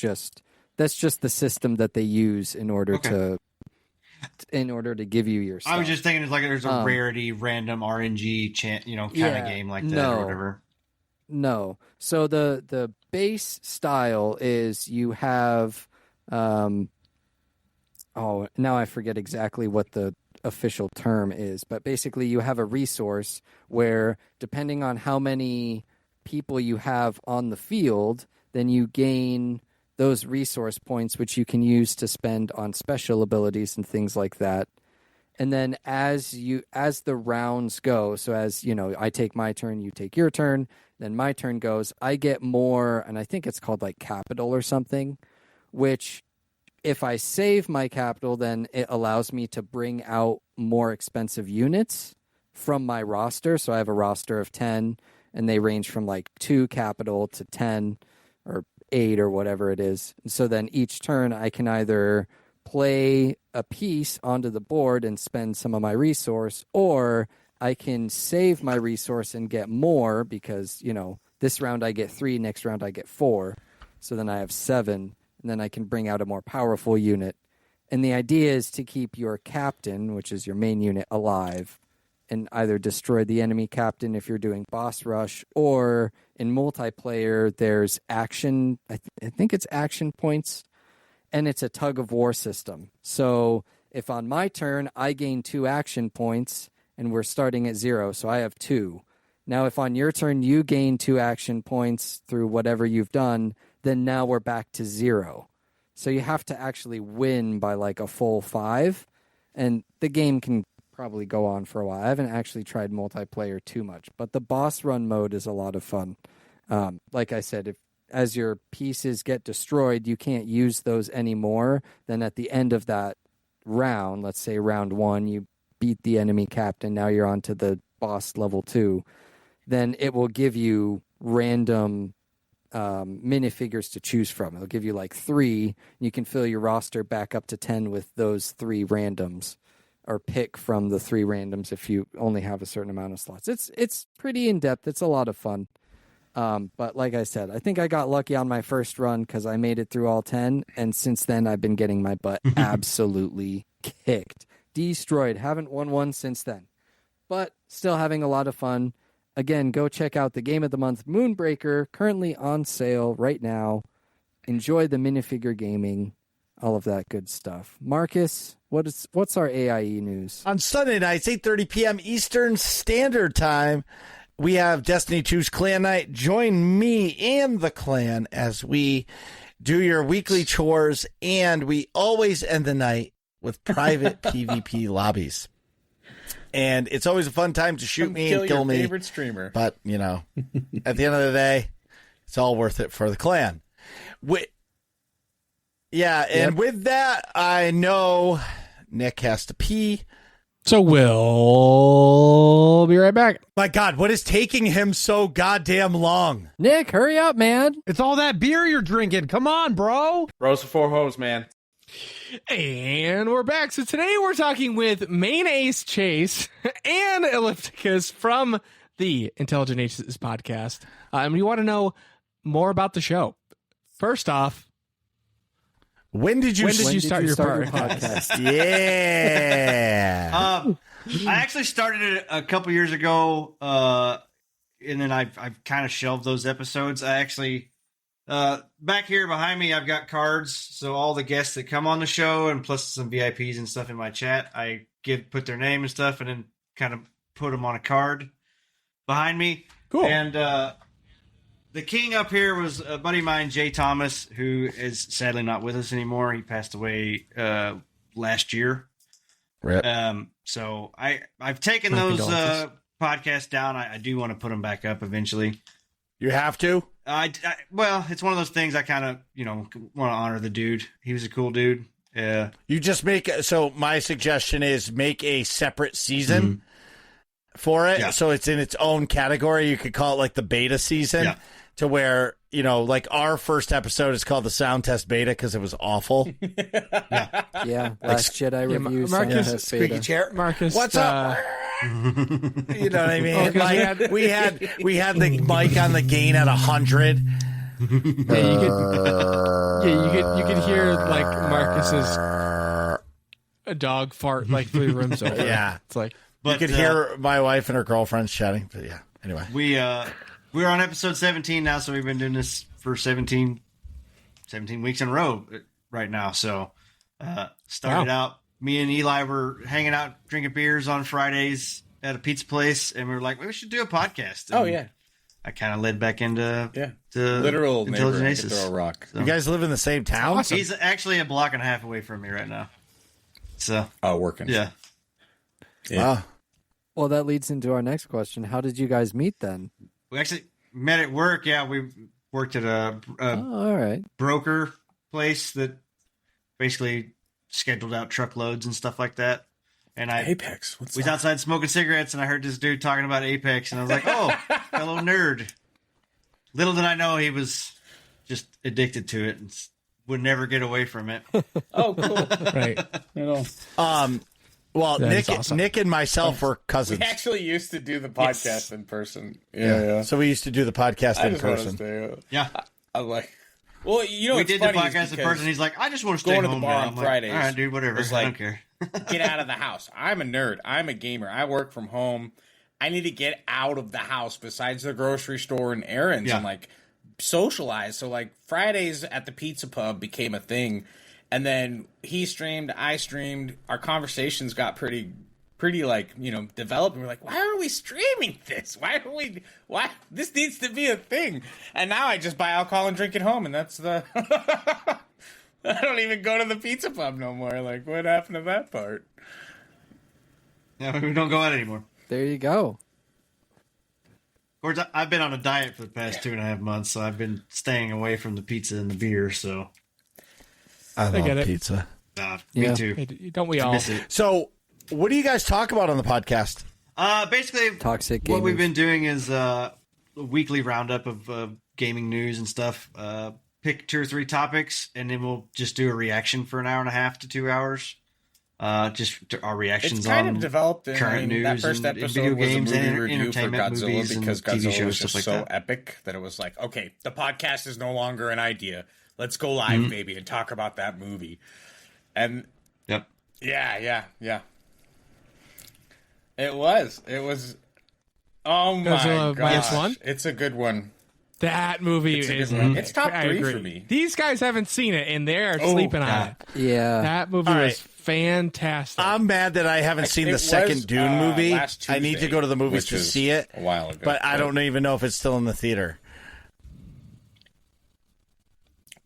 that's just the system that they use in order to give you your stuff. I was just thinking there's a rarity, random RNG kind of game like that or whatever. No. So the base style is you have now I forget exactly what the official term is, but basically you have a resource where, depending on how many people you have on the field, then you gain those resource points, which you can use to spend on special abilities and things like that. And then as the rounds go, so as I take my turn, you take your turn, then my turn goes, I get more, and I think it's called capital or something, which if I save my capital, then it allows me to bring out more expensive units from my roster. So I have a roster of 10, and they range from 2 capital to 10 or 8 or whatever it is. And so then each turn I can either play a piece onto the board and spend some of my resource, or I can save my resource and get more because, this round I get 3, next round I get 4. So then I have 7, and then I can bring out a more powerful unit. And the idea is to keep your captain, which is your main unit, alive and either destroy the enemy captain if you're doing boss rush, or in multiplayer, there's action. I think it's action points, and it's a tug of war system. So if on my turn I gain 2 action points and we're starting at 0, so I have 2. Now, if on your turn you gain 2 action points through whatever you've done, then now we're back to 0. So you have to actually win by like a full 5, and the game can probably go on for a while. I haven't actually tried multiplayer too much, but the boss run mode is a lot of fun. Like I said, as your pieces get destroyed, you can't use those anymore. Then at the end of that round, let's say round 1, you beat the enemy captain, now you're on to the boss level 2, then it will give you random minifigures to choose from. It'll give you like 3. You can fill your roster back up to 10 with those 3 randoms, or pick from the 3 randoms if you only have a certain amount of slots. It's pretty in-depth. It's a lot of fun. But like I said, I think I got lucky on my first run because I made it through all 10, and since then I've been getting my butt absolutely kicked. Destroyed. Haven't won one since then. But still having a lot of fun. Again, go check out the Game of the Month, Moonbreaker, currently on sale right now. Enjoy the minifigure gaming, all of that good stuff. Marcus, what's our AIE news? On Sunday nights, 8:30 p.m. Eastern Standard Time, we have Destiny 2's Clan Night. Join me and the clan as we do your weekly chores, and we always end the night with private PvP lobbies. And it's always a fun time to shoot me and kill your me. Favorite streamer. But, at the end of the day, it's all worth it for the clan. With that, I know Nick has to pee. So we'll be right back. My God, what is taking him so goddamn long? Nick, hurry up, man. It's all that beer you're drinking. Come on, bro. Bros before hoes, man. And we're back. So today we're talking with Main Ace Chase and Elipticus from the Intelligent Aces podcast. And we want to know more about the show. First off, when did you start your podcast? Yeah. I actually started it a couple years ago, and then I've kind of shelved those episodes. I actually... back here behind me, I've got cards. So all the guests that come on the show, and plus some VIPs and stuff in my chat, I put their name and stuff, and then kind of put them on a card behind me. Cool. And the king up here was a buddy of mine, Jay Thomas, who is sadly not with us anymore. He passed away last year. Rip. So I've taken those podcasts down. I do want to put them back up eventually. You have to? Well, it's one of those things I kind of, want to honor the dude. He was a cool dude. Yeah. You just so my suggestion is make a separate season for it. Yeah. So it's in its own category. You could call it like the beta season to where, like our first episode is called the Sound Test Beta because it was awful. Yeah. Last Jedi review. Marcus, squeaky chair. Marcus, what's up? You know what I mean? We had the mic on the gain at 100. You could hear like Marcus's a dog fart like 3 rooms over. Yeah, it's like you could hear my wife and her girlfriends chatting. But yeah, anyway, we're on episode 17 now, so we've been doing this for 17 weeks in a row right now. So started out. Me and Eli were hanging out, drinking beers on Fridays at a pizza place, and we were like, well, we should do a podcast. And I kind of led back into literal Intelligent neighbor. Aces. Throw a rock. You guys live in the same town? Awesome. He's actually a block and a half away from me right now. So working. Yeah. Wow. Well, that leads into our next question. How did you guys meet then? We actually met at work. Yeah, we worked at a all right. broker place that basically scheduled out truckloads and stuff like that. And Apex. We was outside smoking cigarettes, and I heard this dude talking about Apex, and I was like, "Oh, fellow nerd." Little did I know he was just addicted to it and would never get away from it. Oh, cool! Right. Well, that awesome. Nick and myself were cousins. We actually used to do the podcast in person. Yeah. So we used to do the podcast in person. Yeah. I like. Well, we did the podcast in person. He's like, I just want to stay home to the bar on Fridays. All right, dude, whatever. I don't care. Get out of the house. I'm a nerd. I'm a gamer. I work from home. I need to get out of the house besides the grocery store and errands and like socialize. So like Fridays at the pizza pub became a thing. And then he streamed, I streamed. Our conversations got pretty like, developed. And we're like, why are we streaming this? Why this needs to be a thing. And now I just buy alcohol and drink at home, and that's the I don't even go to the pizza pub no more. Like, what happened to that part? Yeah, we don't go out anymore. There you go. Of course, I've been on a diet for the past 2.5 months, so I've been staying away from the pizza and the beer. So I love pizza. Me too. Hey, don't we all? So, what do you guys talk about on the podcast? Basically, toxic. What we've been doing is a weekly roundup of gaming news and stuff. Pick 2 or 3 topics, and then we'll just do a reaction for an hour and a half to 2 hours. Just our reactions it's kind on of developed current news that first and episode video was games a movie and review for entertainment Godzilla movies because and TV Godzilla shows, was just stuff like so that. epic that it was like, okay, the podcast is no longer an idea. Let's go live, baby, and talk about that movie. And yep, yeah. It was. Oh my gosh, it's a good one. That movie it's top 3 for me. These guys haven't seen it, and they're sleeping on it. Yeah. That movie was fantastic. I'm mad that I haven't seen the second Dune movie. I need to go to the movies to see it. A while ago. But I don't even know if it's still in the theater.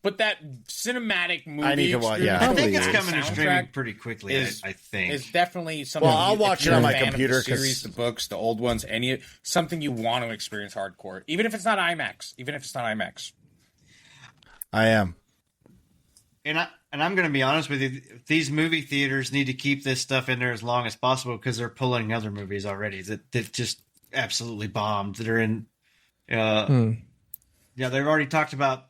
But that cinematic movie, I need to watch. Yeah, I think it's coming to streaming pretty quickly. I think it's definitely something. Well, I'll watch it on my computer. The series, the books, the old ones, something you want to experience hardcore, even if it's not IMAX. I am, and I'm going to be honest with you. These movie theaters need to keep this stuff in there as long as possible because they're pulling other movies already that just absolutely bombed. That are in. Yeah, they've already talked about.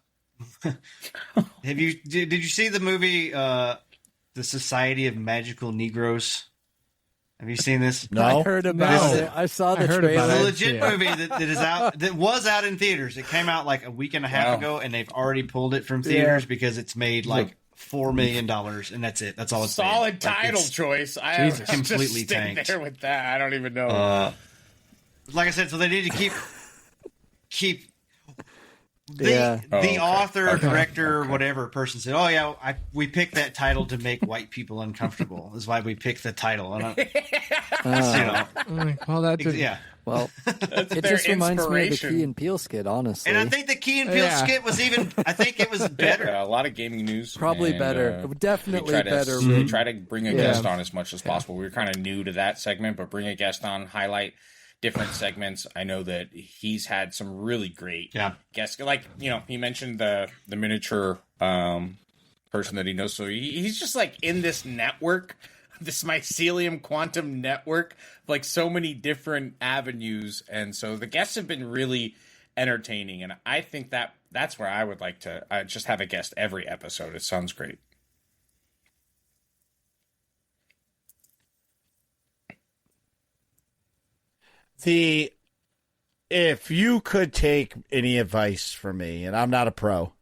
Did you see the movie The Society of Magical Negroes? Have you seen this? No, I heard about it. I saw the trailer. It's a legit movie that is out. That was out in theaters. It came out like a week and a half ago, and they've already pulled it from theaters because it's made like $4 million, and that's it. That's all it's solid made. title choice. I completely just tanked there with that. I don't even know. Like I said, so they need to keep. The author, director, whatever person said, "Oh yeah, we picked that title to make white people uncomfortable. That's why we picked the title." And well, that's Well, it just reminds me of the Key and Peele skit, honestly. And I think the Key and Peele skit was even. I think it was better. A lot of gaming news, probably better, definitely better. We try to bring a guest on as much as possible. We were kind of new to that segment, but bring a guest on, highlight different segments. I know that he's had some really great guests. Like, he mentioned the miniature person that he knows. So he's just like in this network, this mycelium quantum network, like so many different avenues. And so the guests have been really entertaining. And I think that's where I would like to just have a guest every episode. It sounds great. If you could take any advice from me, and I'm not a pro,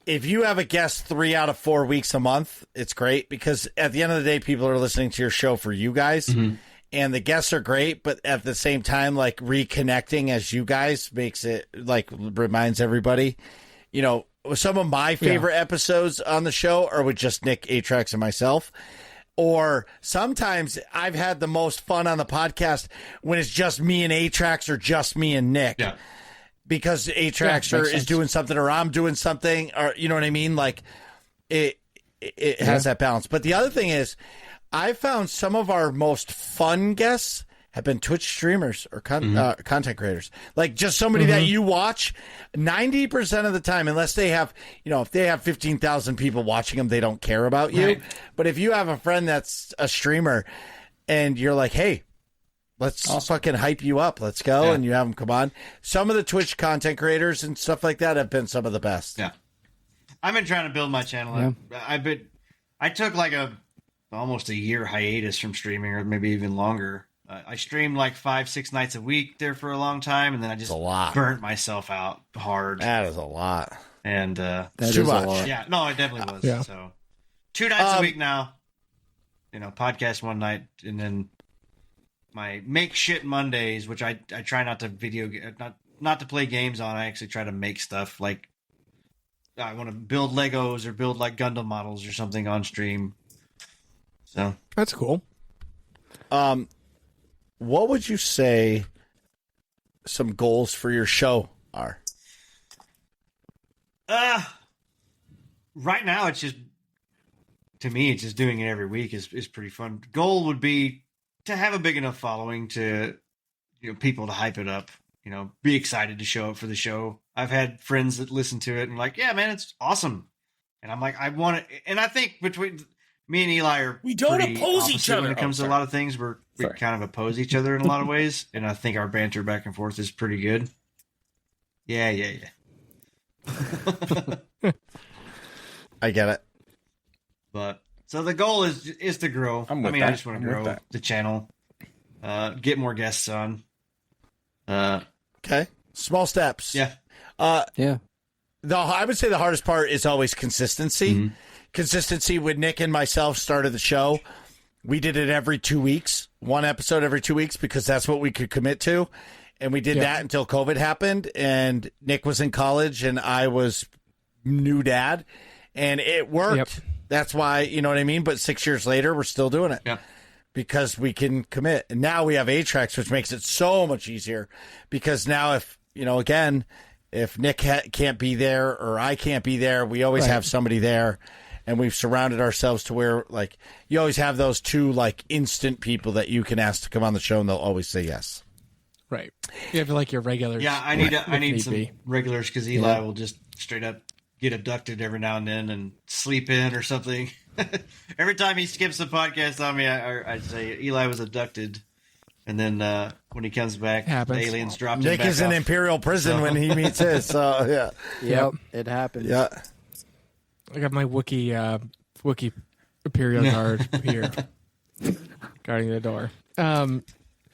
if you have a guest 3 out of 4 weeks a month, it's great because at the end of the day, people are listening to your show for you guys, and the guests are great. But at the same time, like reconnecting as you guys makes it like reminds everybody, some of my favorite episodes on the show are with just Nick, Atrax, and myself. Or sometimes I've had the most fun on the podcast when it's just me and Atrax or just me and Nick. Yeah. Because Atrax is doing something or I'm doing something, or you know what I mean? Like it has that balance. But the other thing is I found some of our most fun guests have been Twitch streamers or content creators. Like just somebody that you watch 90% of the time, unless they have, if they have 15,000 people watching them, they don't care about you. Right. But if you have a friend that's a streamer and you're like, hey, let's fucking hype you up. Let's go. And you have them come on. Some of the Twitch content creators and stuff like that have been some of the best. Yeah. I've been trying to build my channel. Yeah. I took like almost a year hiatus from streaming, or maybe even longer. I streamed like 5-6 nights a week there for a long time, and then I just burnt myself out hard. That is a lot. And that's too much. Yeah, no, it definitely was. Yeah. So 2 nights a week now. Podcast one night, and then my make shit Mondays, which I try not to not to play games on. I actually try to make stuff. Like I want to build Legos or build like Gundam models or something on stream. So that's cool. What would you say some goals for your show are? Right now it's just, to me, it's just doing it every week is pretty fun. Goal would be to have a big enough following to, people to hype it up, be excited to show up for the show. I've had friends that listen to it and like, yeah, man, it's awesome. And I'm like, I want it. And I think between me and Eli we don't oppose each other when it comes to a lot of things. We kind of oppose each other in a lot of ways. And I think our banter back and forth is pretty good. Yeah. I get it. But so the goal is to grow. I just want to grow the channel, get more guests on. Okay, small steps. Yeah. Yeah. I would say the hardest part is always consistency. Mm-hmm. Consistency when Nick and myself started the show. We did it every 2 weeks, 1 episode every 2 weeks, because that's what we could commit to. And we did that until COVID happened, and Nick was in college and I was new dad, and it worked. Yep. That's why, you know what I mean? But 6 years later, we're still doing it. Yeah. Because we can commit. And now we have A-Trex, which makes it so much easier. Because now if Nick can't be there or I can't be there, we always have somebody there. And we've surrounded ourselves to where, like, you always have those 2, like, instant people that you can ask to come on the show, and they'll always say yes. Right. You have, like, your regulars. Yeah, I need some regulars, because Eli will just straight up get abducted every now and then and sleep in or something. Every time he skips the podcast on me, I say Eli was abducted. And then when he comes back, the aliens dropped him back Nick is in Imperial Prison when he meets his, so yeah. Yep, it happens. Yeah. I got my Wookiee Imperial guard here, guarding the door.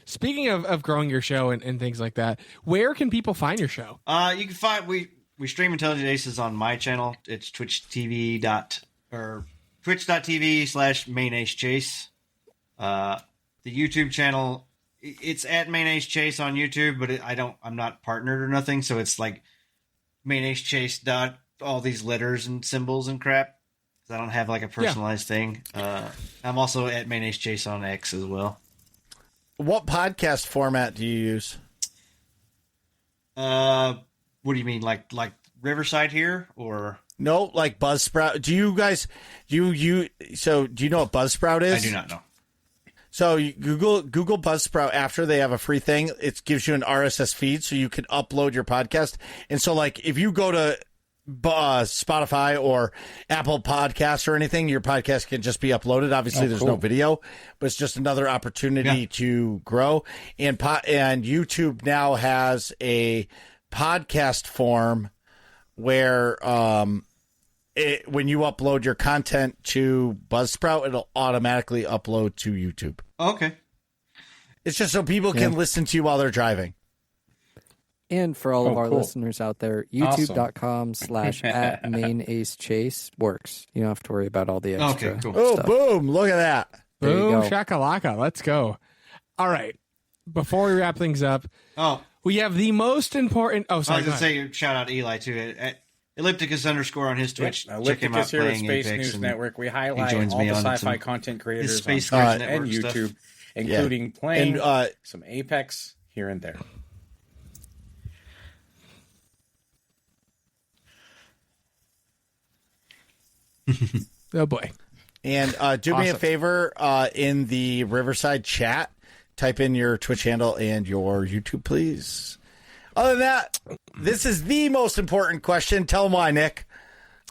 Speaking of growing your show and things like that, where can people find your show? You can find we stream Intelligent Aces on my channel. It's twitch.tv/MainAceChase. The YouTube channel, it's at MainAceChase on YouTube, but I'm not partnered or nothing, so it's like MainAceChase. All these letters and symbols and crap. I don't have like a personalized thing. I'm also at MainAceChase on X as well. What podcast format do you use? What do you mean, like Riverside here, or no, like Buzzsprout? Do you guys do you know what Buzzsprout is? I do not know. So you Google Buzzsprout after they have a free thing. It gives you an RSS feed, so you can upload your podcast. And so, like, if you go to Spotify or Apple Podcasts or anything, your podcast can just be uploaded. Obviously, there's no video, but it's just another opportunity to grow. And YouTube now has a podcast form where when you upload your content to Buzzsprout, it'll automatically upload to YouTube. Okay. It's just so people can listen to you while they're driving. And for all of our listeners out there, youtube.com/@MainAceChase works. You don't have to worry about all the extra stuff. Oh, boom. Look at that. Boom, shakalaka. Let's go. All right. Before we wrap things up, we have the most important... Oh, sorry. I was going to say, shout out to Eli, too. At Elipticus _ on his Twitch. Check him out here at playing Space Apex. News Network. We highlight all the sci-fi content creators on Twitch and YouTube, including playing some Apex here and there. Oh boy. And do me a favor, in the Riverside chat, type in your Twitch handle and your YouTube, please. Other than that, this is the most important question. Tell them why, Nick.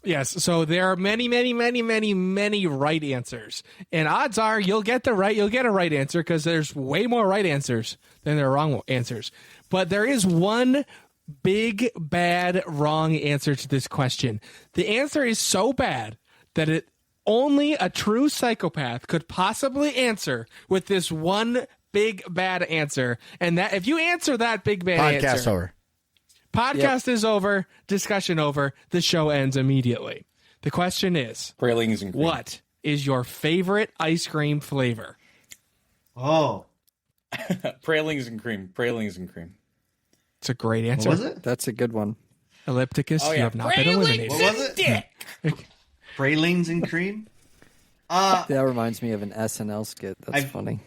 Yes, so there are many right answers. And odds are you'll get a right answer, because there's way more right answers than there are wrong answers. But there is one big, bad, wrong answer to this question. The answer is so bad that only a true psychopath could possibly answer with this one big bad answer, and that if you answer that big bad Podcast answer, over. Podcast is over. Discussion over. The show ends immediately. The question is, pralines and cream. What is your favorite ice cream flavor? Oh, pralines and cream. Pralines and cream. It's a great answer. What was it? That's a good one. Ellipticus, you have not been eliminated. What was it? Pralines and cream? That reminds me of an SNL skit. That's funny.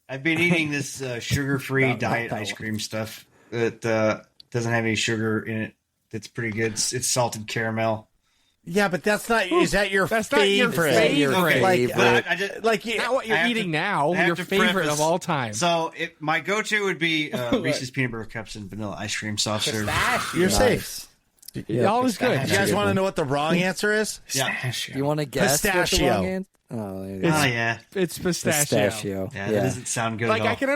I've been eating this sugar-free diet ice cream stuff that doesn't have any sugar in it. That's pretty good. It's salted caramel. Yeah, but that's not. Is that your That's favorite? not your favorite. Like not what you're eating now. Your favorite of all time. So my go-to would be Reese's peanut butter cups and vanilla ice cream soft serve. You're safe. Yeah, always good. You guys want to know what the wrong answer is? Yeah. You want to guess? Pistachio. What the wrong answer? Oh, yeah. It's pistachio. Yeah, that doesn't sound good. Like at all. I can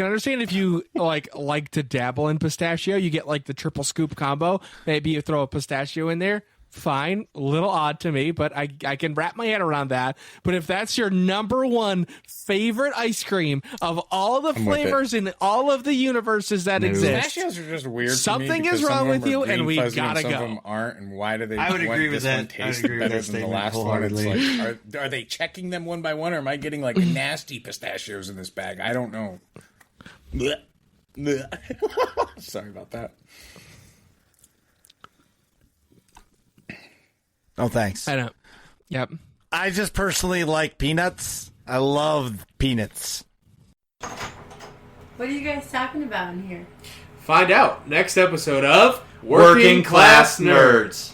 understand if you like to dabble in pistachio. You get like the triple scoop combo. Maybe you throw a pistachio in there. Fine, a little odd to me, but I can wrap my head around that. But if that's your number one favorite ice cream of all the flavors in all of the universes that exist, pistachios are just weird. Something is wrong with you, and we gotta go. Some of them aren't, and why do they? I would agree with that. One taste better than the last one. It's like, are they checking them one by one, or am I getting like nasty pistachios in this bag? I don't know. Sorry about that. Oh, thanks. I know. Yep. I just personally like peanuts. I love peanuts. What are you guys talking about in here? Find out next episode of Working Class Nerds.